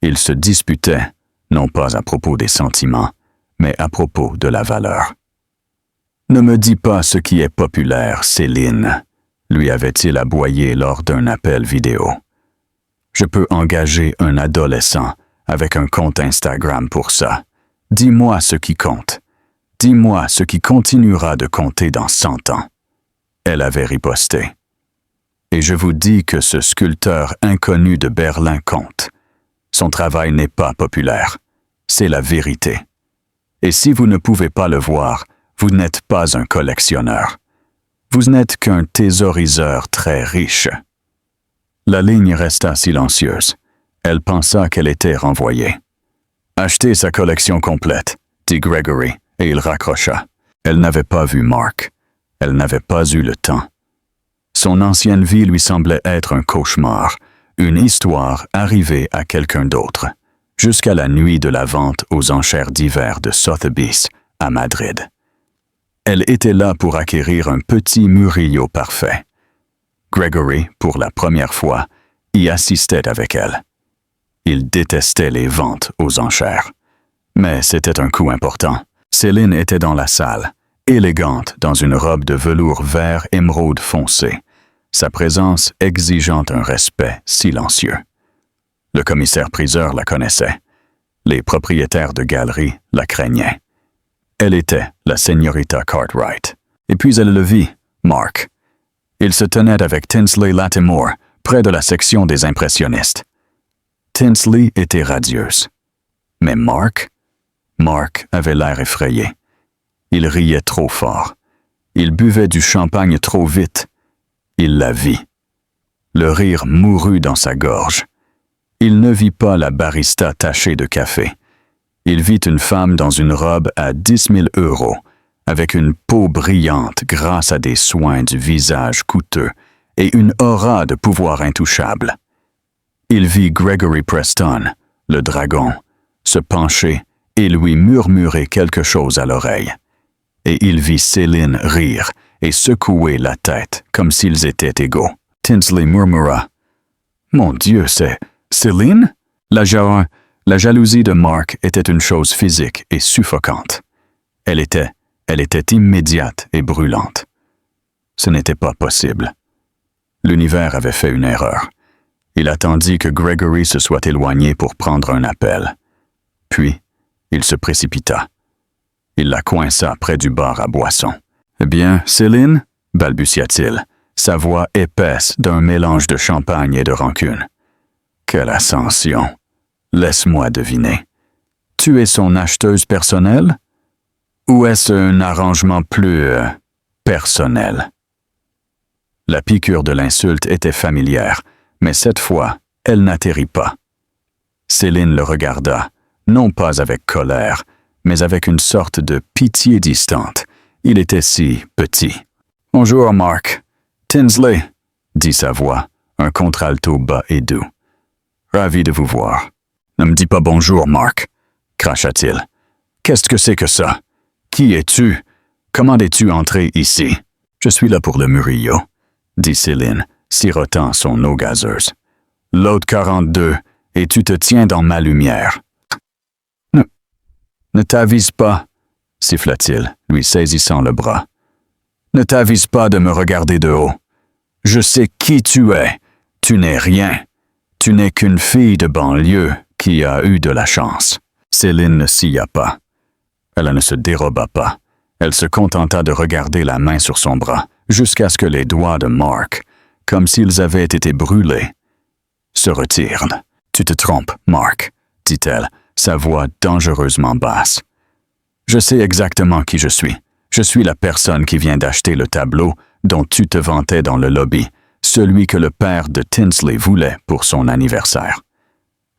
Ils se disputaient, non pas à propos des sentiments, mais à propos de la valeur. « Ne me dis pas ce qui est populaire, Céline », lui avait-il aboyé lors d'un appel vidéo. « Je peux engager un adolescent avec un compte Instagram pour ça. Dis-moi ce qui compte. Dis-moi ce qui continuera de compter dans 100 ans. Elle avait riposté. Et je vous dis que ce sculpteur inconnu de Berlin compte. Son travail n'est pas populaire. C'est la vérité. Et si vous ne pouvez pas le voir, vous n'êtes pas un collectionneur. Vous n'êtes qu'un thésauriseur très riche. La ligne resta silencieuse. Elle pensa qu'elle était renvoyée. Achetez sa collection complète, dit Gregory, et il raccrocha. Elle n'avait pas vu Mark. Elle n'avait pas eu le temps. Son ancienne vie lui semblait être un cauchemar, une histoire arrivée à quelqu'un d'autre, jusqu'à la nuit de la vente aux enchères d'hiver de Sotheby's, à Madrid. Elle était là pour acquérir un petit Murillo parfait. Gregory, pour la première fois, y assistait avec elle. Il détestait les ventes aux enchères. Mais c'était un coup important. Céline était dans la salle, élégante dans une robe de velours vert émeraude foncé, sa présence exigeant un respect silencieux. Le commissaire-priseur la connaissait. Les propriétaires de galeries la craignaient. Elle était la señorita Cartwright. Et puis elle le vit, Mark. Il se tenait avec Tinsley Lattimore, près de la section des impressionnistes. Tinsley était radieuse. Mais Mark avait l'air effrayé. Il riait trop fort. Il buvait du champagne trop vite. Il la vit. Le rire mourut dans sa gorge. Il ne vit pas la barista tachée de café. Il vit une femme dans une robe à 10 000 €, avec une peau brillante grâce à des soins du visage coûteux et une aura de pouvoir intouchable. Il vit Gregory Preston, le dragon, se pencher et lui murmurer quelque chose à l'oreille. Et il vit Céline rire et secouer la tête comme s'ils étaient égaux. Tinsley murmura « Mon Dieu, c'est Céline ?» La jalousie de Mark était une chose physique et suffocante. Elle était immédiate et brûlante. Ce n'était pas possible. L'univers avait fait une erreur. Il attendit que Gregory se soit éloigné pour prendre un appel. Puis, il se précipita. Il la coinça près du bar à boissons. « Eh bien, Céline ?» balbutia-t-il, sa voix épaisse d'un mélange de champagne et de rancune. « Quelle ascension! Laisse-moi deviner. Tu es son acheteuse personnelle? Ou est-ce un arrangement plus personnel? » La piqûre de l'insulte était familière, mais cette fois, elle n'atterrit pas. Céline le regarda, non pas avec colère, mais avec une sorte de pitié distante. Il était si petit. « Bonjour, Mark. Tinsley, » dit sa voix, un contralto bas et doux. « Ravi de vous voir. »« Ne me dis pas bonjour, Mark, » cracha-t-il. « Qu'est-ce que c'est que ça? Qui es-tu? Comment es-tu entré ici? »« Je suis là pour le Murillo, » dit Céline, sirotant son eau gazeuse. « L'autre 42, et tu te tiens dans ma lumière. »« Ne t'avise pas, » siffla-t-il, lui saisissant le bras. « Ne t'avise pas de me regarder de haut. Je sais qui tu es. Tu n'es rien. Tu n'es qu'une fille de banlieue qui a eu de la chance. » Céline ne sia pas. Elle ne se déroba pas. Elle se contenta de regarder la main sur son bras, jusqu'à ce que les doigts de Mark, comme s'ils avaient été brûlés, se retirent. « Tu te trompes, Mark, » dit-elle, sa voix dangereusement basse. « Je sais exactement qui je suis. Je suis la personne qui vient d'acheter le tableau dont tu te vantais dans le lobby, celui que le père de Tinsley voulait pour son anniversaire.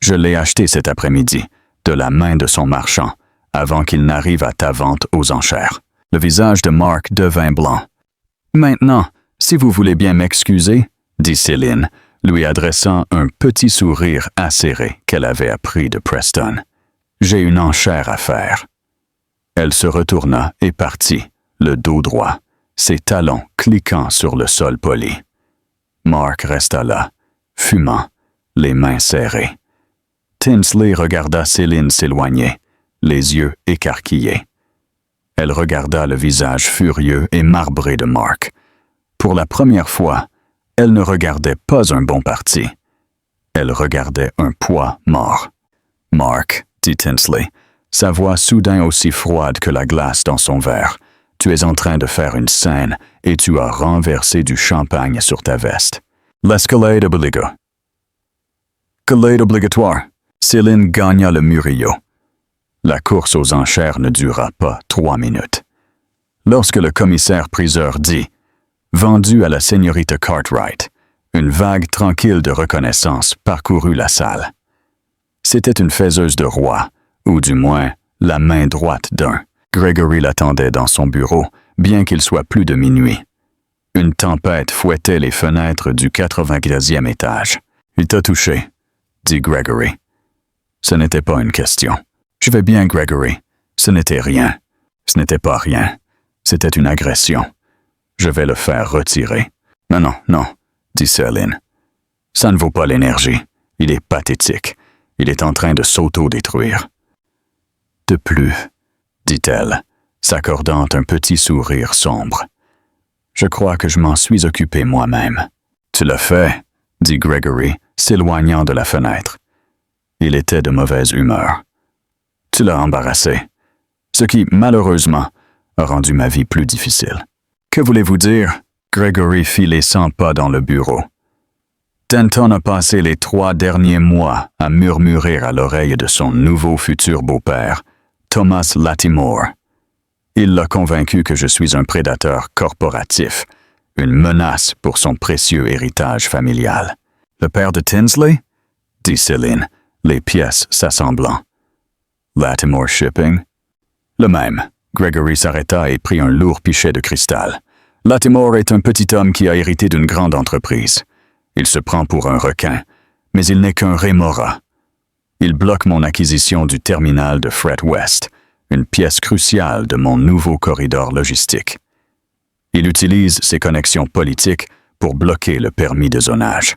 Je l'ai acheté cet après-midi, de la main de son marchand, avant qu'il n'arrive à ta vente aux enchères. » Le visage de Mark devint blanc. « Maintenant, si vous voulez bien m'excuser, » dit Céline, lui adressant un petit sourire acéré qu'elle avait appris de Preston. « J'ai une enchère à faire. » Elle se retourna et partit, le dos droit, ses talons cliquant sur le sol poli. Mark resta là, fumant, les mains serrées. Tinsley regarda Céline s'éloigner, les yeux écarquillés. Elle regarda le visage furieux et marbré de Mark. Pour la première fois, elle ne regardait pas un bon parti. Elle regardait un poids mort. Mark, dit Tinsley, sa voix soudain aussi froide que la glace dans son verre. Tu es en train de faire une scène et tu as renversé du champagne sur ta veste. L'escalade obliga. Escalade obligatoire. Céline gagna le Murillo. La course aux enchères ne dura pas 3 minutes. Lorsque le commissaire-priseur dit « Vendu à la señorita Cartwright », une vague tranquille de reconnaissance parcourut la salle. C'était une faiseuse de roi, ou du moins la main droite d'un. Gregory l'attendait dans son bureau, bien qu'il soit plus de minuit. Une tempête fouettait les fenêtres du 95e étage. « Il t'a touché », dit Gregory. Ce n'était pas une question. « Je vais bien, Gregory. Ce n'était rien. Ce n'était pas rien. C'était une agression. Je vais le faire retirer. »« Non, non, non, » dit Céline. « Ça ne vaut pas l'énergie. Il est pathétique. Il est en train de s'auto-détruire. »« De plus, » dit-elle, s'accordant un petit sourire sombre. « Je crois que je m'en suis occupé moi-même. »« Tu l'as fait, » dit Gregory, s'éloignant de la fenêtre. Il était de mauvaise humeur. « Tu l'as embarrassé, ce qui, malheureusement, a rendu ma vie plus difficile. »« Que voulez-vous dire? » Gregory fit les 100 pas dans le bureau. Denton a passé les 3 derniers mois à murmurer à l'oreille de son nouveau futur beau-père, Thomas Lattimore. Il l'a convaincu que je suis un prédateur corporatif, une menace pour son précieux héritage familial. « Le père de Tinsley ?» dit Céline, les pièces s'assemblant. « Lattimore Shipping ?» Le même. Gregory s'arrêta et prit un lourd pichet de cristal. « Lattimore est un petit homme qui a hérité d'une grande entreprise. Il se prend pour un requin, mais il n'est qu'un rémora. Il bloque mon acquisition du terminal de Fret West, une pièce cruciale de mon nouveau corridor logistique. Il utilise ses connexions politiques pour bloquer le permis de zonage.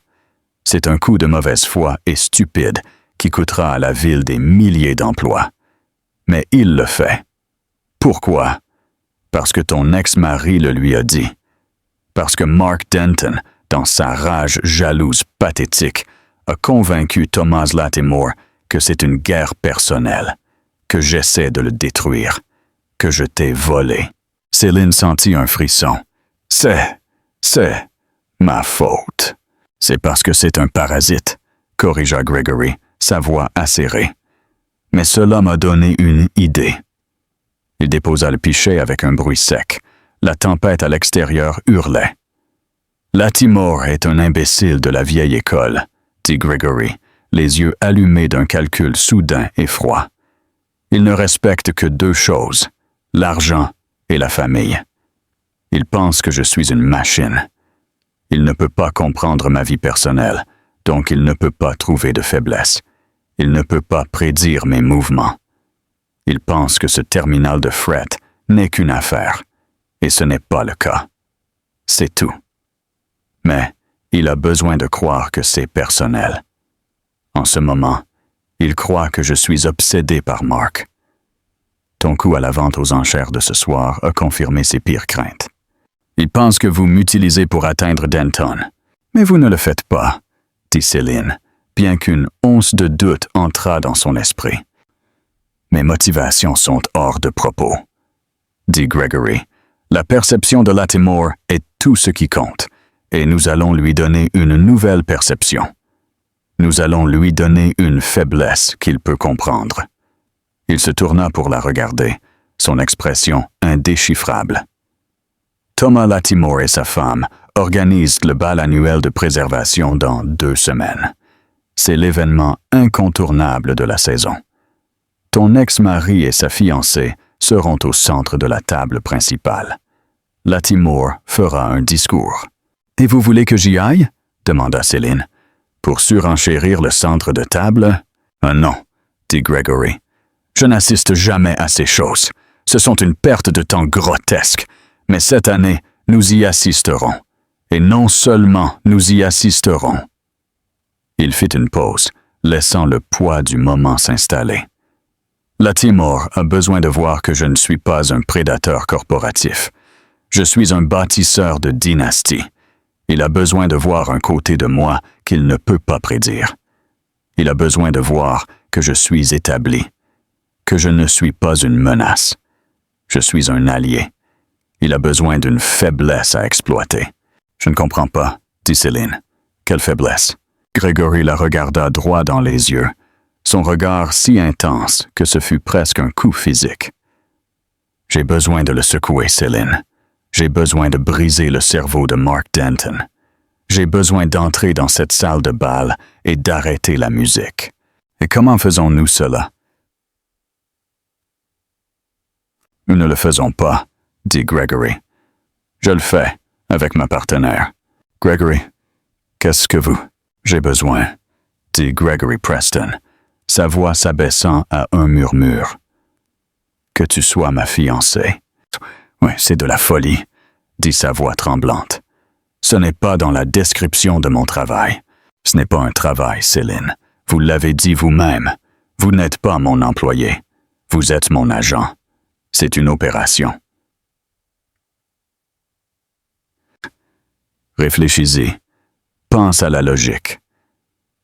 C'est un coup de mauvaise foi et stupide qui coûtera à la ville des milliers d'emplois. Mais il le fait. Pourquoi? Parce que ton ex-mari le lui a dit. Parce que Mark Denton, dans sa rage jalouse pathétique, a convaincu Thomas Lattimore que c'est une guerre personnelle, que j'essaie de le détruire, que je t'ai volé. Céline sentit un frisson. C'est ma faute. C'est parce que c'est un parasite, corrigea Gregory, sa voix acérée. Mais cela m'a donné une idée. Il déposa le pichet avec un bruit sec. La tempête à l'extérieur hurlait. Lattimore est un imbécile de la vieille école, dit Gregory, les yeux allumés d'un calcul soudain et froid. Il ne respecte que 2 choses, l'argent et la famille. Il pense que je suis une machine. Il ne peut pas comprendre ma vie personnelle, donc il ne peut pas trouver de faiblesse. Il ne peut pas prédire mes mouvements. Il pense que ce terminal de fret n'est qu'une affaire, et ce n'est pas le cas. C'est tout. Mais il a besoin de croire que c'est personnel. En ce moment, il croit que je suis obsédé par Mark. Ton coup à la vente aux enchères de ce soir a confirmé ses pires craintes. Il pense que vous m'utilisez pour atteindre Denton. Mais vous ne le faites pas, dit Céline, bien qu'une once de doute entra dans son esprit. Mes motivations sont hors de propos, dit Gregory. La perception de Lattimore est tout ce qui compte, et nous allons lui donner une nouvelle perception. Nous allons lui donner une faiblesse qu'il peut comprendre. Il se tourna pour la regarder, son expression indéchiffrable. Thomas Lattimore et sa femme organisent le bal annuel de préservation dans 2 semaines. C'est l'événement incontournable de la saison. Ton ex-mari et sa fiancée seront au centre de la table principale. Lattimore fera un discours. « Et vous voulez que j'y aille ?» demanda Céline. « Pour surenchérir le centre de table ?»« Non, » dit Gregory. « Je n'assiste jamais à ces choses. Ce sont une perte de temps grotesque. Mais cette année, nous y assisterons. Et non seulement nous y assisterons. » Il fit une pause, laissant le poids du moment s'installer. Lattimore a besoin de voir que je ne suis pas un prédateur corporatif. Je suis un bâtisseur de dynastie. Il a besoin de voir un côté de moi qu'il ne peut pas prédire. Il a besoin de voir que je suis établi, que je ne suis pas une menace. Je suis un allié. Il a besoin d'une faiblesse à exploiter. Je ne comprends pas, dit Céline. Quelle faiblesse? Gregory la regarda droit dans les yeux, son regard si intense que ce fut presque un coup physique. J'ai besoin de le secouer, Céline. J'ai besoin de briser le cerveau de Mark Denton. J'ai besoin d'entrer dans cette salle de bal et d'arrêter la musique. Et comment faisons-nous cela? Nous ne le faisons pas, dit Gregory. Je le fais, avec ma partenaire. Gregory, qu'est-ce que vous... J'ai besoin, dit Gregory Preston, sa voix s'abaissant à un murmure. Que tu sois ma fiancée. Oui, c'est de la folie, dit sa voix tremblante. Ce n'est pas dans la description de mon travail. Ce n'est pas un travail, Céline. Vous l'avez dit vous-même. Vous n'êtes pas mon employé. Vous êtes mon agent. C'est une opération. Réfléchis-y. Pense à la logique.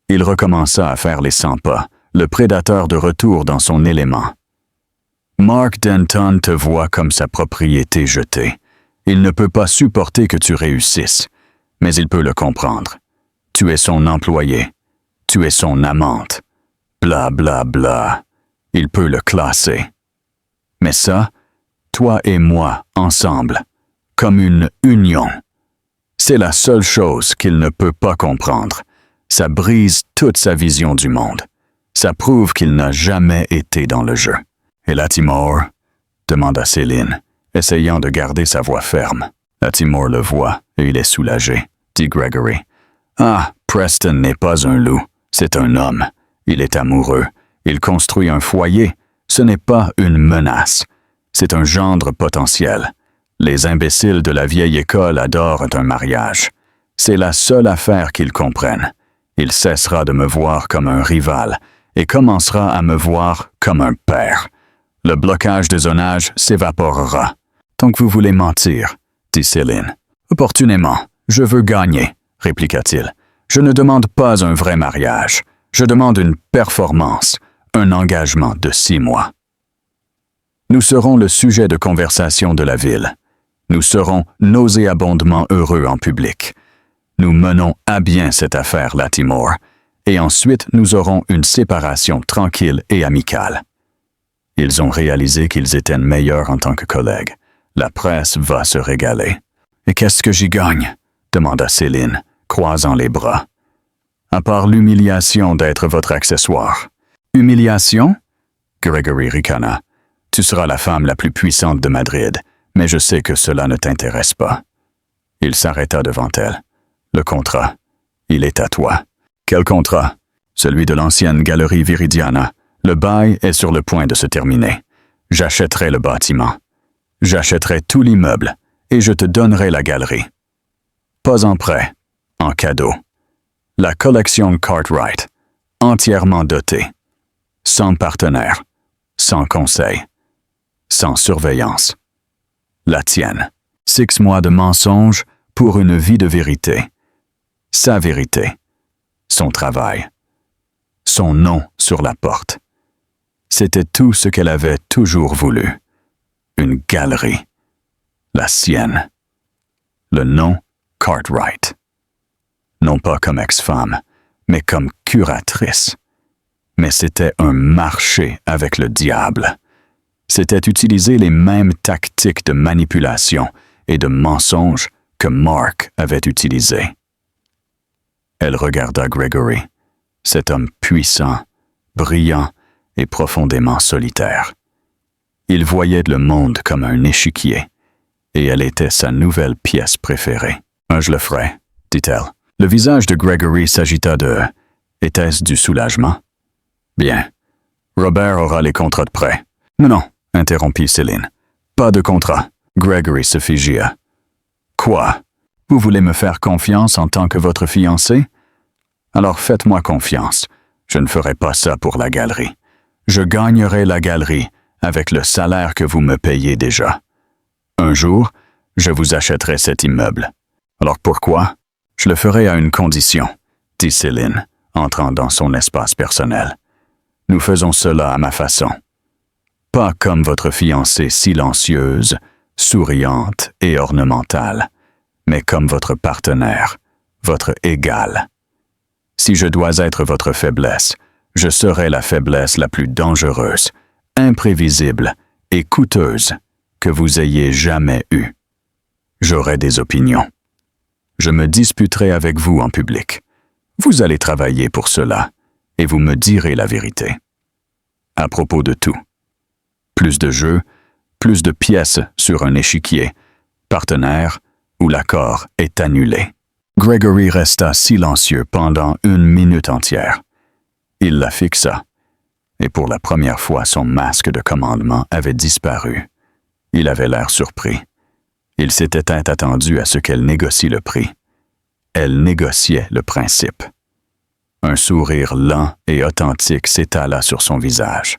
Il recommença à faire les 100 pas, le prédateur de retour dans son élément. Mark Denton te voit comme sa propriété jetée. Il ne peut pas supporter que tu réussisses, mais il peut le comprendre. Tu es son employé. Tu es son amante. Bla bla bla. Il peut le classer. Mais ça, toi et moi, ensemble, comme une union. C'est la seule chose qu'il ne peut pas comprendre. Ça brise toute sa vision du monde. Ça prouve qu'il n'a jamais été dans le jeu. « Et Latimore ?» demanda Céline, essayant de garder sa voix ferme. Latimore le voit et il est soulagé, dit Gregory. « Ah, Preston n'est pas un loup, c'est un homme. Il est amoureux. Il construit un foyer. Ce n'est pas une menace. C'est un gendre potentiel. Les imbéciles de la vieille école adorent un mariage. C'est la seule affaire qu'ils comprennent. Il cessera de me voir comme un rival et commencera à me voir comme un père. Le blocage de zonage s'évaporera. Donc vous voulez mentir, dit Céline. Opportunément, je veux gagner, répliqua-t-il. Je ne demande pas un vrai mariage. Je demande une performance, un engagement de 6 mois. Nous serons le sujet de conversation de la ville. Nous serons nauséabondement heureux en public. Nous menons à bien cette affaire Latimore, et ensuite nous aurons une séparation tranquille et amicale. Ils ont réalisé qu'ils étaient meilleurs en tant que collègues. La presse va se régaler. « Et qu'est-ce que j'y gagne ?» demanda Céline, croisant les bras. « À part l'humiliation d'être votre accessoire. »« Humiliation ?» Gregory ricana. « Tu seras la femme la plus puissante de Madrid, mais je sais que cela ne t'intéresse pas. » Il s'arrêta devant elle. « Le contrat, il est à toi. »« Quel contrat ?»« Celui de l'ancienne galerie Viridiana. Le bail est sur le point de se terminer. J'achèterai le bâtiment. J'achèterai tout l'immeuble et je te donnerai la galerie. Pas en prêt, en cadeau. La collection Cartwright, entièrement dotée. Sans partenaire, sans conseil, sans surveillance. La tienne. 6 mois de mensonges pour une vie de vérité. Sa vérité. Son travail. Son nom sur la porte. C'était tout ce qu'elle avait toujours voulu. Une galerie. La sienne. Le nom Cartwright. Non pas comme ex-femme, mais comme curatrice. Mais c'était un marché avec le diable. C'était utiliser les mêmes tactiques de manipulation et de mensonge que Mark avait utilisées. Elle regarda Gregory, cet homme puissant, brillant et profondément solitaire. Il voyait le monde comme un échiquier, et elle était sa nouvelle pièce préférée. « Je le ferai, » dit-elle. Le visage de Gregory s'agita de... Était-ce du soulagement? « Bien. Robert aura les contrats de prêt. »« Non, interrompit Céline. Pas de contrat. » Gregory se figea. « Quoi? Vous voulez me faire confiance en tant que votre fiancé? Alors faites-moi confiance. Je ne ferai pas ça pour la galerie. Je gagnerai la galerie avec le salaire que vous me payez déjà. Un jour, je vous achèterai cet immeuble. Alors pourquoi? Je le ferai à une condition, dit Céline, entrant dans son espace personnel. Nous faisons cela à ma façon. Pas comme votre fiancée silencieuse, souriante et ornementale, mais comme votre partenaire, votre égal. Si je dois être votre faiblesse, je serai la faiblesse la plus dangereuse, imprévisible et coûteuse que vous ayez jamais eue. J'aurai des opinions. Je me disputerai avec vous en public. Vous allez travailler pour cela, et vous me direz la vérité. À propos de tout. Plus de jeux, plus de pièces sur un échiquier, partenaire où l'accord est annulé. Gregory resta silencieux pendant 1 minute entière. Il la fixa, et pour la première fois son masque de commandement avait disparu. Il avait l'air surpris. Il s'était attendu à ce qu'elle négocie le prix. Elle négociait le principe. Un sourire lent et authentique s'étala sur son visage.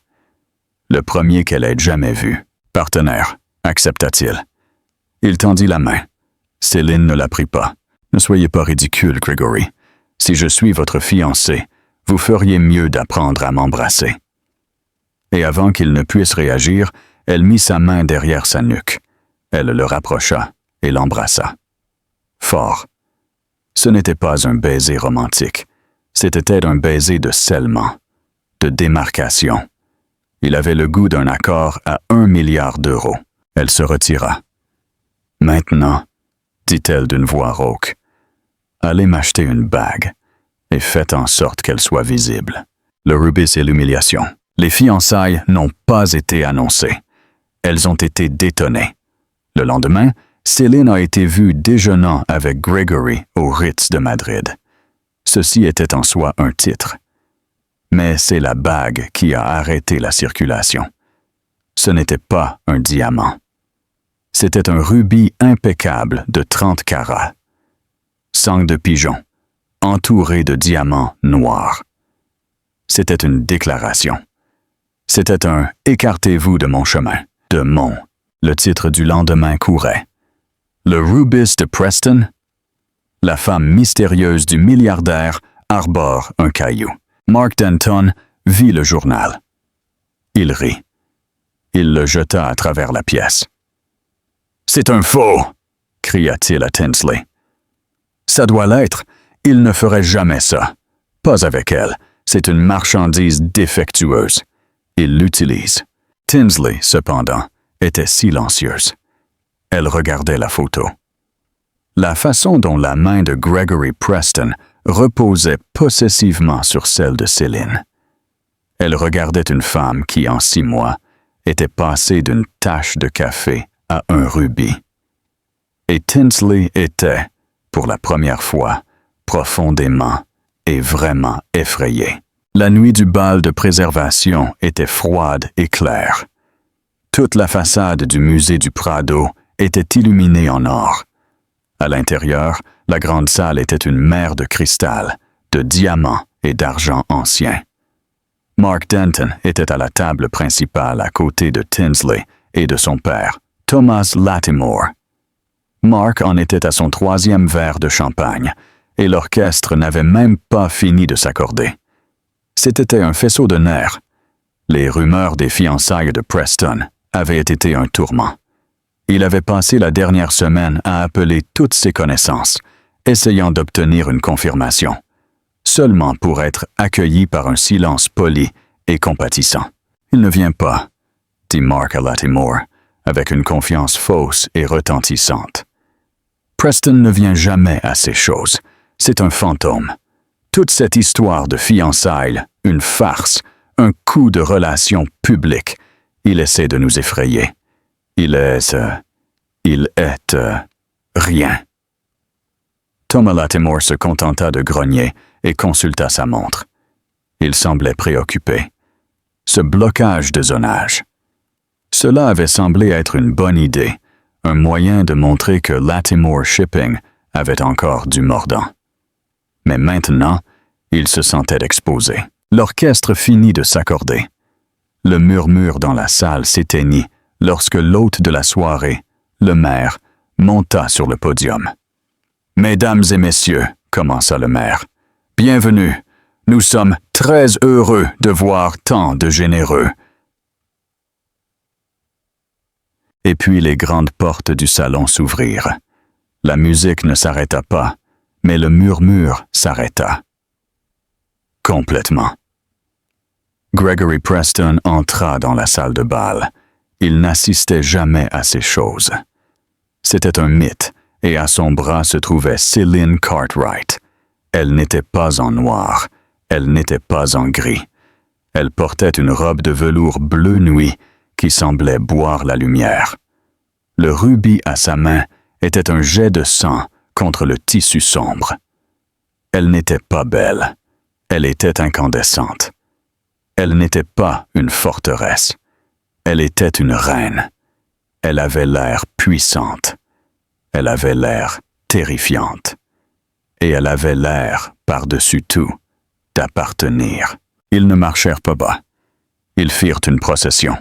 Le premier qu'elle ait jamais vu. « Partenaire », accepta-t-il. Il tendit la main. Céline ne la prit pas. « Ne soyez pas ridicule, Gregory. Si je suis votre fiancé, vous feriez mieux d'apprendre à m'embrasser. » Et avant qu'il ne puisse réagir, elle mit sa main derrière sa nuque. Elle le rapprocha et l'embrassa. Fort. Ce n'était pas un baiser romantique. C'était un baiser de scellement, de démarcation. Il avait le goût d'un accord à 1 milliard d'euros. Elle se retira. « Maintenant, dit-elle d'une voix rauque, allez m'acheter une bague et faites en sorte qu'elle soit visible. » Le rubis et l'humiliation. Les fiançailles n'ont pas été annoncées. Elles ont été détonnées. Le lendemain, Céline a été vue déjeunant avec Gregory au Ritz de Madrid. Ceci était en soi un titre. Mais c'est la bague qui a arrêté la circulation. Ce n'était pas un diamant. C'était un rubis impeccable de 30 carats. Sang de pigeon, entouré de diamants noirs. C'était une déclaration. C'était un « Écartez-vous de mon chemin », de mon. Le titre du lendemain courait. Le rubis de Preston? La femme mystérieuse du milliardaire arbore un caillou. Mark Denton vit le journal. Il rit. Il le jeta à travers la pièce. « C'est un faux! » cria-t-il à Tinsley. « Ça doit l'être. Il ne ferait jamais ça. Pas avec elle. C'est une marchandise défectueuse. Il l'utilise. » Tinsley, cependant, était silencieuse. Elle regardait la photo. La façon dont la main de Gregory Preston reposait possessivement sur celle de Céline. Elle regardait une femme qui, en 6 mois, était passée d'une tache de café à un rubis. Et Tinsley était, pour la première fois, profondément et vraiment effrayé. La nuit du bal de préservation était froide et claire. Toute la façade du musée du Prado était illuminée en or. À l'intérieur, la grande salle était une mer de cristal, de diamants et d'argent ancien. Mark Denton était à la table principale à côté de Tinsley et de son père, Thomas Lattimore. Mark en était à son 3e verre de champagne, et l'orchestre n'avait même pas fini de s'accorder. C'était un faisceau de nerfs. Les rumeurs des fiançailles de Preston avaient été un tourment. Il avait passé la dernière semaine à appeler toutes ses connaissances, essayant d'obtenir une confirmation, seulement pour être accueilli par un silence poli et compatissant. « Il ne vient pas, » dit Mark à Lattimore, avec une confiance fausse et retentissante. « Preston ne vient jamais à ces choses. C'est un fantôme. Toute cette histoire de fiançailles, une farce, un coup de relation publique, il essaie de nous effrayer. Il est rien. » Thomas Lattimore se contenta de grogner et consulta sa montre. Il semblait préoccupé. Ce blocage de zonage. Cela avait semblé être une bonne idée, un moyen de montrer que Lattimore Shipping avait encore du mordant. Mais maintenant, il se sentait exposé. L'orchestre finit de s'accorder. Le murmure dans la salle s'éteignit lorsque l'hôte de la soirée, le maire, monta sur le podium. « Mesdames et messieurs, commença le maire, bienvenue. Nous sommes très heureux de voir tant de généreux. » Et puis les grandes portes du salon s'ouvrirent. La musique ne s'arrêta pas, mais le murmure s'arrêta. Complètement. Gregory Preston entra dans la salle de bal. Il n'assistait jamais à ces choses. C'était un mythe, et à son bras se trouvait Céline Cartwright. Elle n'était pas en noir, elle n'était pas en gris. Elle portait une robe de velours bleu nuit qui semblait boire la lumière. Le rubis à sa main était un jet de sang contre le tissu sombre. Elle n'était pas belle, elle était incandescente. Elle n'était pas une forteresse, elle était une reine. Elle avait l'air puissante, elle avait l'air terrifiante, et elle avait l'air, par-dessus tout, d'appartenir. Ils ne marchèrent pas bas. Ils firent une procession.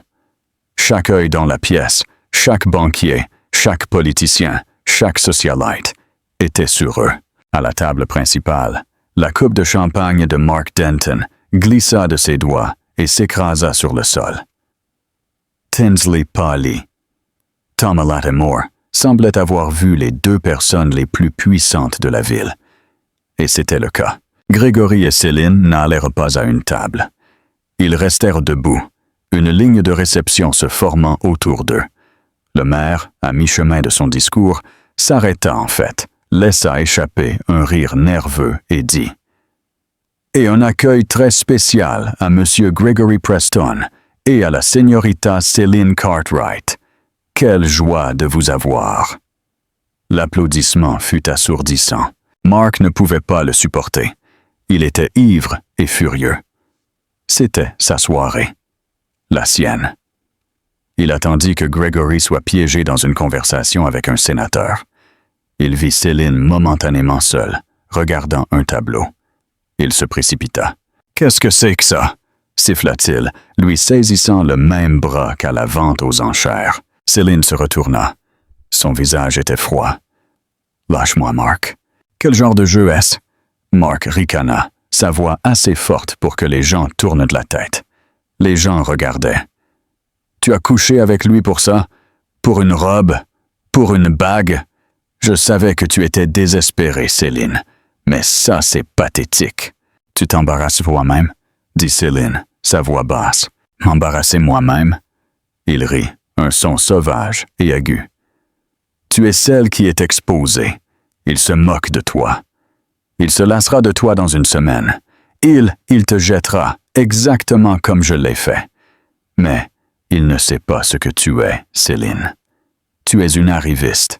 Chaque œil dans la pièce, chaque banquier, chaque politicien, chaque socialite était sur eux. À la table principale, la coupe de champagne de Mark Denton glissa de ses doigts et s'écrasa sur le sol. Tinsley pâlit. Tom Lattimore semblait avoir vu les deux personnes les plus puissantes de la ville. Et c'était le cas. Gregory et Céline n'allèrent pas à une table. Ils restèrent debout, une ligne de réception se formant autour d'eux. Le maire, à mi-chemin de son discours, s'arrêta en fait, laissa échapper un rire nerveux et dit « Et un accueil très spécial à M. Gregory Preston et à la señorita Céline Cartwright. Quelle joie de vous avoir! » L'applaudissement fut assourdissant. Mark ne pouvait pas le supporter. Il était ivre et furieux. C'était sa soirée. La sienne. Il attendit que Gregory soit piégé dans une conversation avec un sénateur. Il vit Céline momentanément seule, regardant un tableau. Il se précipita. « Qu'est-ce que c'est que ça? » siffla-t-il, lui saisissant le même bras qu'à la vente aux enchères. Céline se retourna. Son visage était froid. « Lâche-moi, Mark. »« Quel genre de jeu est-ce? » Mark ricana, sa voix assez forte pour que les gens tournent de la tête. Les gens regardaient. « Tu as couché avec lui pour ça? Pour une robe? Pour une bague? Je savais que tu étais désespérée, Céline. Mais ça, c'est pathétique. »« Tu t'embarrasses toi-même? » dit Céline, sa voix basse. « M'embarrasser moi-même? » Il rit, un son sauvage et aigu. « Tu es celle qui est exposée. Il se moque de toi. Il se lassera de toi dans une semaine. Il te jettera, exactement comme je l'ai fait. Mais il ne sait pas ce que tu es, Céline. Tu es une arriviste,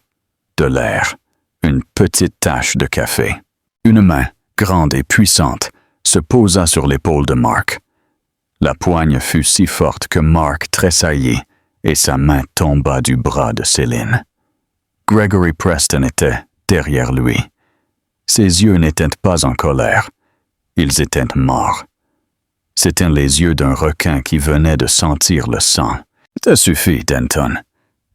de l'air, une petite tache de café. » Une main, grande et puissante, se posa sur l'épaule de Mark. La poigne fut si forte que Mark tressaillit et sa main tomba du bras de Céline. Gregory Preston était derrière lui. Ses yeux n'étaient pas en colère. Ils étaient morts. C'étaient les yeux d'un requin qui venait de sentir le sang. « Ça suffit, Denton, »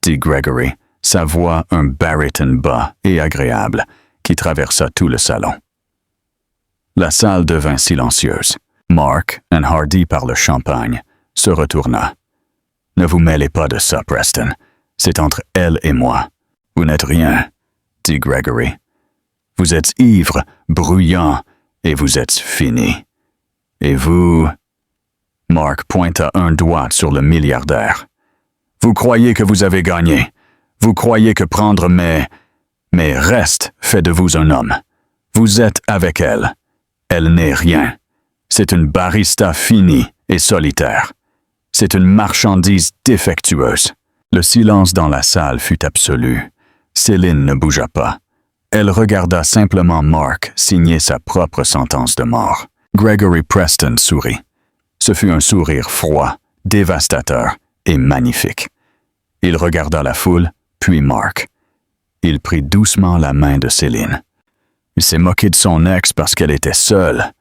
dit Gregory, sa voix un baryton bas et agréable qui traversa tout le salon. La salle devint silencieuse. Mark, enhardi par le champagne, se retourna. « Ne vous mêlez pas de ça, Preston. C'est entre elle et moi. Vous n'êtes rien, » dit Gregory. « Vous êtes ivre, bruyant, et vous êtes fini. Et vous... » Mark pointa un doigt sur le milliardaire. « Vous croyez que vous avez gagné. Vous croyez que prendre mes restes fait de vous un homme. Vous êtes avec elle. Elle n'est rien. C'est une barista finie et solitaire. C'est une marchandise défectueuse. » Le silence dans la salle fut absolu. Céline ne bougea pas. Elle regarda simplement Mark signer sa propre sentence de mort. Gregory Preston sourit. Ce fut un sourire froid, dévastateur et magnifique. Il regarda la foule, puis Mark. Il prit doucement la main de Céline. « Il s'est moqué de son ex parce qu'elle était seule, »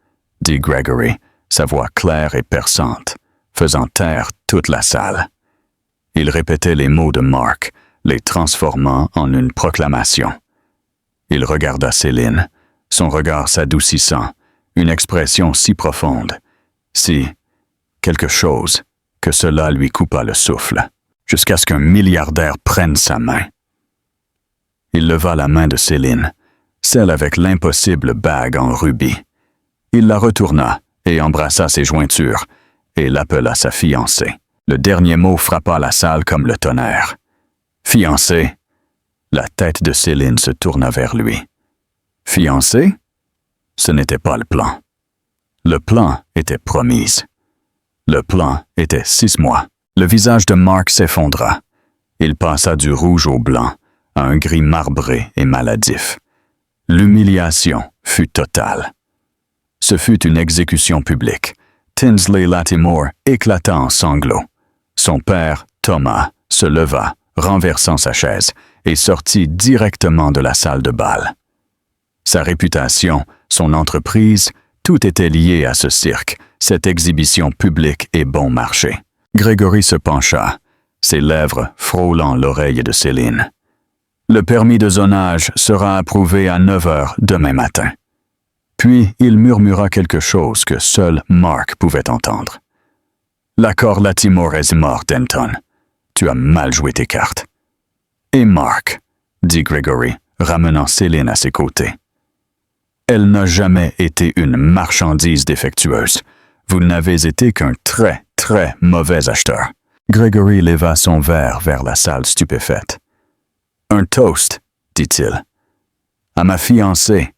dit Gregory, sa voix claire et perçante, faisant taire toute la salle. Il répétait les mots de Mark, les transformant en une proclamation. Il regarda Céline, son regard s'adoucissant, Une expression si profonde, si quelque chose, que cela lui coupa le souffle, jusqu'à ce qu'un milliardaire prenne sa main. Il leva la main de Céline, celle avec l'impossible bague en rubis. Il la retourna et embrassa ses jointures et l'appela sa fiancée. Le dernier mot frappa la salle comme le tonnerre. Fiancée? La tête de Céline se tourna vers lui. Fiancée? Ce n'était pas le plan. Le plan était promise. Le plan était 6 mois. Le visage de Mark s'effondra. Il passa du rouge au blanc, à un gris marbré et maladif. L'humiliation fut totale. Ce fut une exécution publique. Tinsley Lattimore éclata en sanglots. Son père, Thomas, se leva, renversant sa chaise, et sortit directement de la salle de bal. Sa réputation, son entreprise, tout était lié à ce cirque, cette exhibition publique et bon marché. Gregory se pencha, ses lèvres frôlant l'oreille de Céline. Le permis de zonage sera approuvé à 9 heures demain matin. Puis il murmura quelque chose que seul Mark pouvait entendre. L'accord Lattimore est mort, Denton. Tu as mal joué tes cartes. Et Mark, dit Gregory, ramenant Céline à ses côtés. Elle n'a jamais été une marchandise défectueuse. Vous n'avez été qu'un très, très mauvais acheteur. Gregory leva son verre vers la salle stupéfaite. Un toast, dit-il. À ma fiancée.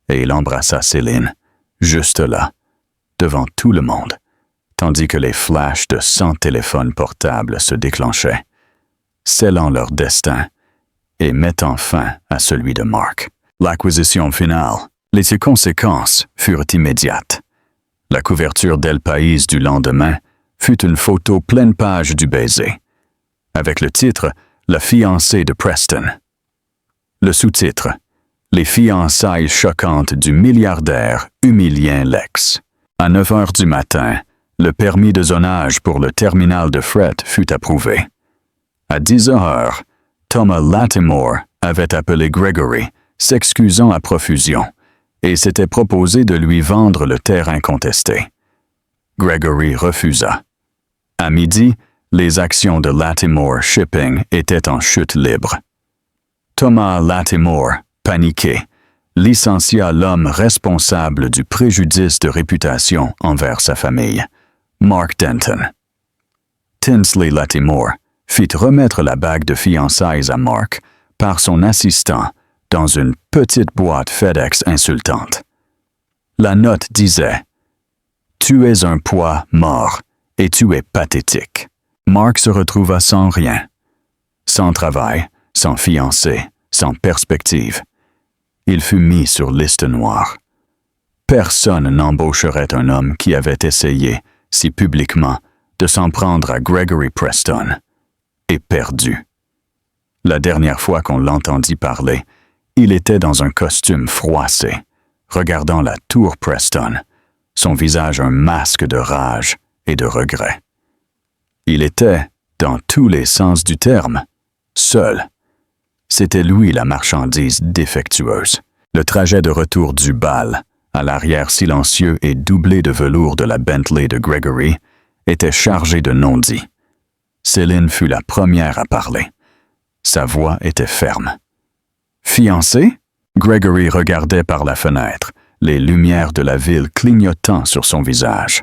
Et il embrassa Céline, juste là, devant tout le monde, tandis que les flashs de 100 téléphones portables se déclenchaient, scellant leur destin et mettant fin à celui de Mark. L'acquisition finale, les conséquences furent immédiates. La couverture d'El País du lendemain fut une photo pleine page du baiser, avec le titre « La fiancée de Preston ». Le sous-titre « Les fiançailles choquantes du milliardaire humiliant l'ex ». À 9 heures du matin, le permis de zonage pour le terminal de fret fut approuvé. À 10 heures, Thomas Lattimore avait appelé Gregory, s'excusant à profusion, et s'était proposé de lui vendre le terrain contesté. Gregory refusa. À midi, les actions de Lattimore Shipping étaient en chute libre. Thomas Lattimore, paniqué, licencia l'homme responsable du préjudice de réputation envers sa famille, Mark Denton. Tinsley Lattimore fit remettre la bague de fiançailles à Mark par son assistant dans une petite boîte FedEx insultante. La note disait « Tu es un poids mort et tu es pathétique ». Mark se retrouva sans rien, sans travail, sans fiancée, sans perspective. Il fut mis sur liste noire. Personne n'embaucherait un homme qui avait essayé, si publiquement, de s'en prendre à Gregory Preston, et perdu. La dernière fois qu'on l'entendit parler, il était dans un costume froissé, regardant la tour Preston, son visage un masque de rage et de regret. Il était, dans tous les sens du terme, seul. C'était lui la marchandise défectueuse. Le trajet de retour du bal, à l'arrière silencieux et doublé de velours de la Bentley de Gregory, était chargé de non-dits. Céline fut la première à parler. Sa voix était ferme. « Fiancé ?» Gregory regardait par la fenêtre, les lumières de la ville clignotant sur son visage.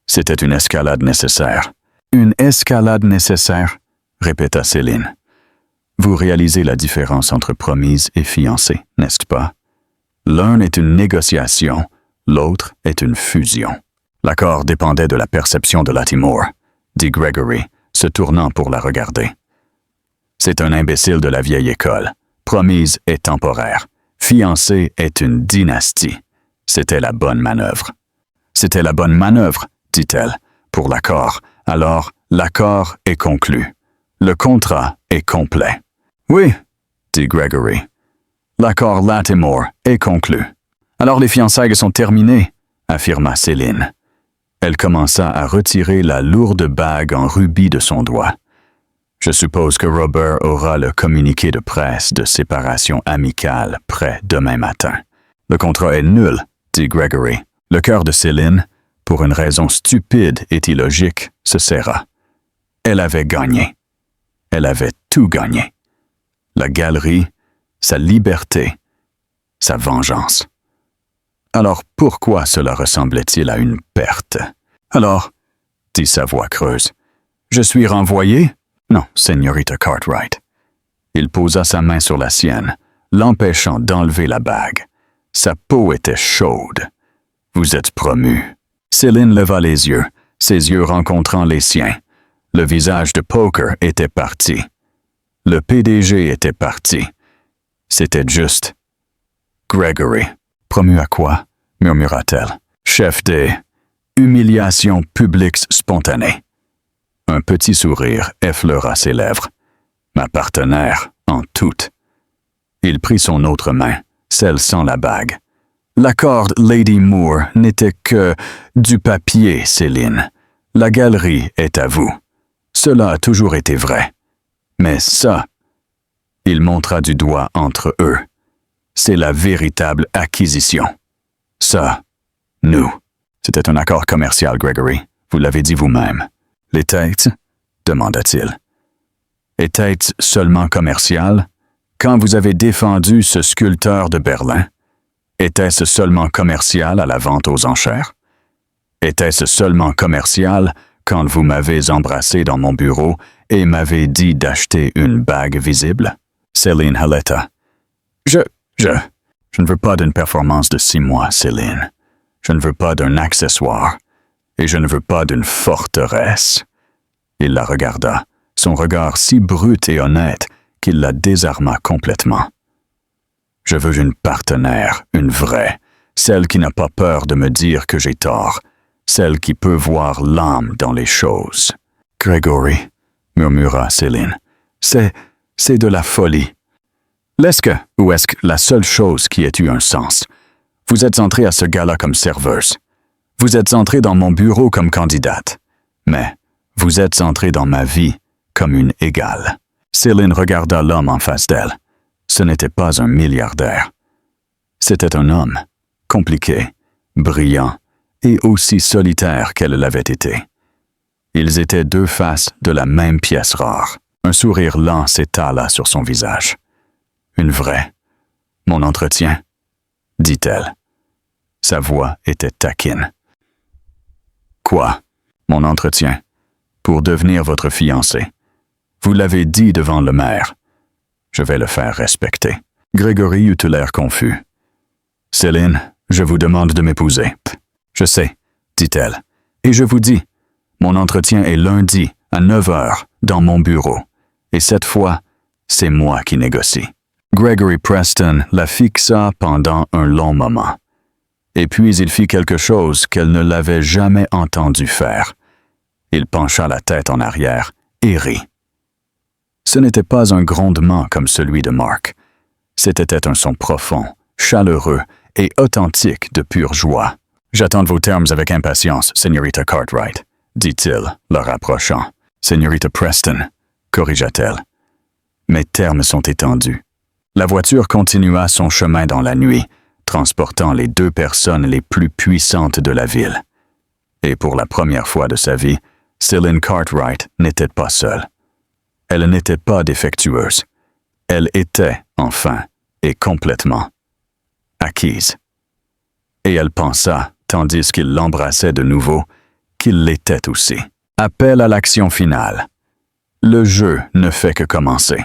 C'était une escalade nécessaire. « Une escalade nécessaire ?» répéta Céline. « Vous réalisez la différence entre promise et fiancé, n'est-ce pas? L'un est une négociation, l'autre est une fusion. » L'accord dépendait de la perception de Lattimore, dit Gregory, se tournant pour la regarder. C'est un imbécile de la vieille école. Promise est temporaire. Fiancé est une dynastie. C'était la bonne manœuvre. C'était la bonne manœuvre, dit-elle, pour l'accord. Alors, l'accord est conclu. Le contrat est complet. Oui, dit Gregory. L'accord Lattimore est conclu. Alors les fiançailles sont terminées, affirma Céline. Elle commença à retirer la lourde bague en rubis de son doigt. Je suppose que Robert aura le communiqué de presse de séparation amicale prêt demain matin. Le contrat est nul, dit Gregory, Le cœur de Céline, pour une raison stupide et illogique, se serra. Elle avait gagné. Elle avait tout gagné. La galerie, sa liberté, sa vengeance. Alors pourquoi cela ressemblait-il à une perte? Alors, dit sa voix creuse, je suis renvoyé? Non, señorita Cartwright. Il posa sa main sur la sienne, l'empêchant d'enlever la bague. Sa peau était chaude. Vous êtes promu. Céline leva les yeux, ses yeux rencontrant les siens. Le visage de Poker était parti. Le PDG était parti. C'était juste. Gregory. Promu à quoi? Murmura-t-elle. Chef des humiliations publiques spontanées. Un petit sourire effleura ses lèvres. Ma partenaire, en toute. Il prit son autre main, celle sans la bague. L'accord Lady Moore n'était que du papier, Céline. La galerie est à vous. Cela a toujours été vrai. Mais ça, il montra du doigt entre eux. C'est la véritable acquisition. Ça, nous. C'était un accord commercial, Gregory. Vous l'avez dit vous-même. Les têtes? Demanda-t-il. Était-ce seulement commercial? Quand vous avez défendu ce sculpteur de Berlin, était-ce seulement commercial à la vente aux enchères? Était-ce seulement commercial quand vous m'avez embrassé dans mon bureau et m'avez dit d'acheter une bague visible? Céline haleta. Je ne veux pas d'une performance de 6 mois, Céline. Je ne veux pas d'un accessoire. Et je ne veux pas d'une forteresse. Il la regarda, son regard si brut et honnête qu'il la désarma complètement. Je veux une partenaire, une vraie, celle qui n'a pas peur de me dire que j'ai tort, celle qui peut voir l'âme dans les choses. Gregory, murmura Céline, c'est de la folie. L'est-ce que, ou est-ce que la seule chose qui ait eu un sens? Vous êtes entrée à ce gala comme serveuse. Vous êtes entrée dans mon bureau comme candidate. Mais vous êtes entrée dans ma vie comme une égale. Céline regarda l'homme en face d'elle. Ce n'était pas un milliardaire. C'était un homme, compliqué, brillant et aussi solitaire qu'elle l'avait été. Ils étaient 2 faces de la même pièce rare. Un sourire lent s'étala sur son visage. Une vraie. Mon entretien, dit-elle. Sa voix était taquine. Quoi? Mon entretien? Pour devenir votre fiancé. Vous l'avez dit devant le maire. Je vais le faire respecter. Gregory eut l'air confus. Céline, je vous demande de m'épouser. Je sais, dit-elle. Et je vous dis, mon entretien est lundi à 9 heures dans mon bureau. Et cette fois, c'est moi qui négocie. Gregory Preston la fixa pendant un long moment. Et puis il fit quelque chose qu'elle ne l'avait jamais entendu faire. Il pencha la tête en arrière et rit. Ce n'était pas un grondement comme celui de Mark. C'était un son profond, chaleureux et authentique de pure joie. « J'attends vos termes avec impatience, señorita Cartwright, » dit-il, la rapprochant. « Señorita Preston, » corrigea-t-elle. « Mes termes sont étendus. » La voiture continua son chemin dans la nuit, transportant les 2 personnes les plus puissantes de la ville. Et pour la première fois de sa vie, Céline Cartwright n'était pas seule. Elle n'était pas défectueuse. Elle était, enfin, et complètement, acquise. Et elle pensa, tandis qu'il l'embrassait de nouveau, qu'il l'était aussi. Appel à l'action finale. Le jeu ne fait que commencer.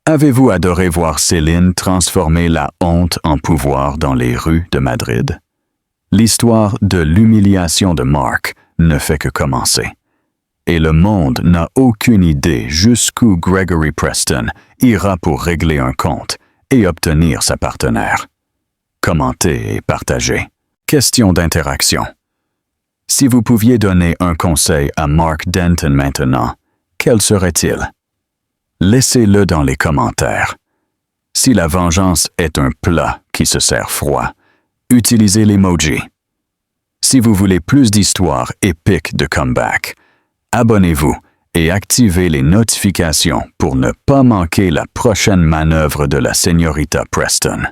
Avez-vous adoré voir Céline transformer la honte en pouvoir dans les rues de Madrid? L'histoire de l'humiliation de Mark ne fait que commencer. Et le monde n'a aucune idée jusqu'où Gregory Preston ira pour régler un compte et obtenir sa partenaire. Commentez et partagez. Question d'interaction. Si vous pouviez donner un conseil à Mark Denton maintenant, quel serait-il? Laissez-le dans les commentaires. Si la vengeance est un plat qui se sert froid, utilisez l'emoji. Si vous voulez plus d'histoires épiques de comeback, abonnez-vous et activez les notifications pour ne pas manquer la prochaine manœuvre de la señorita Preston.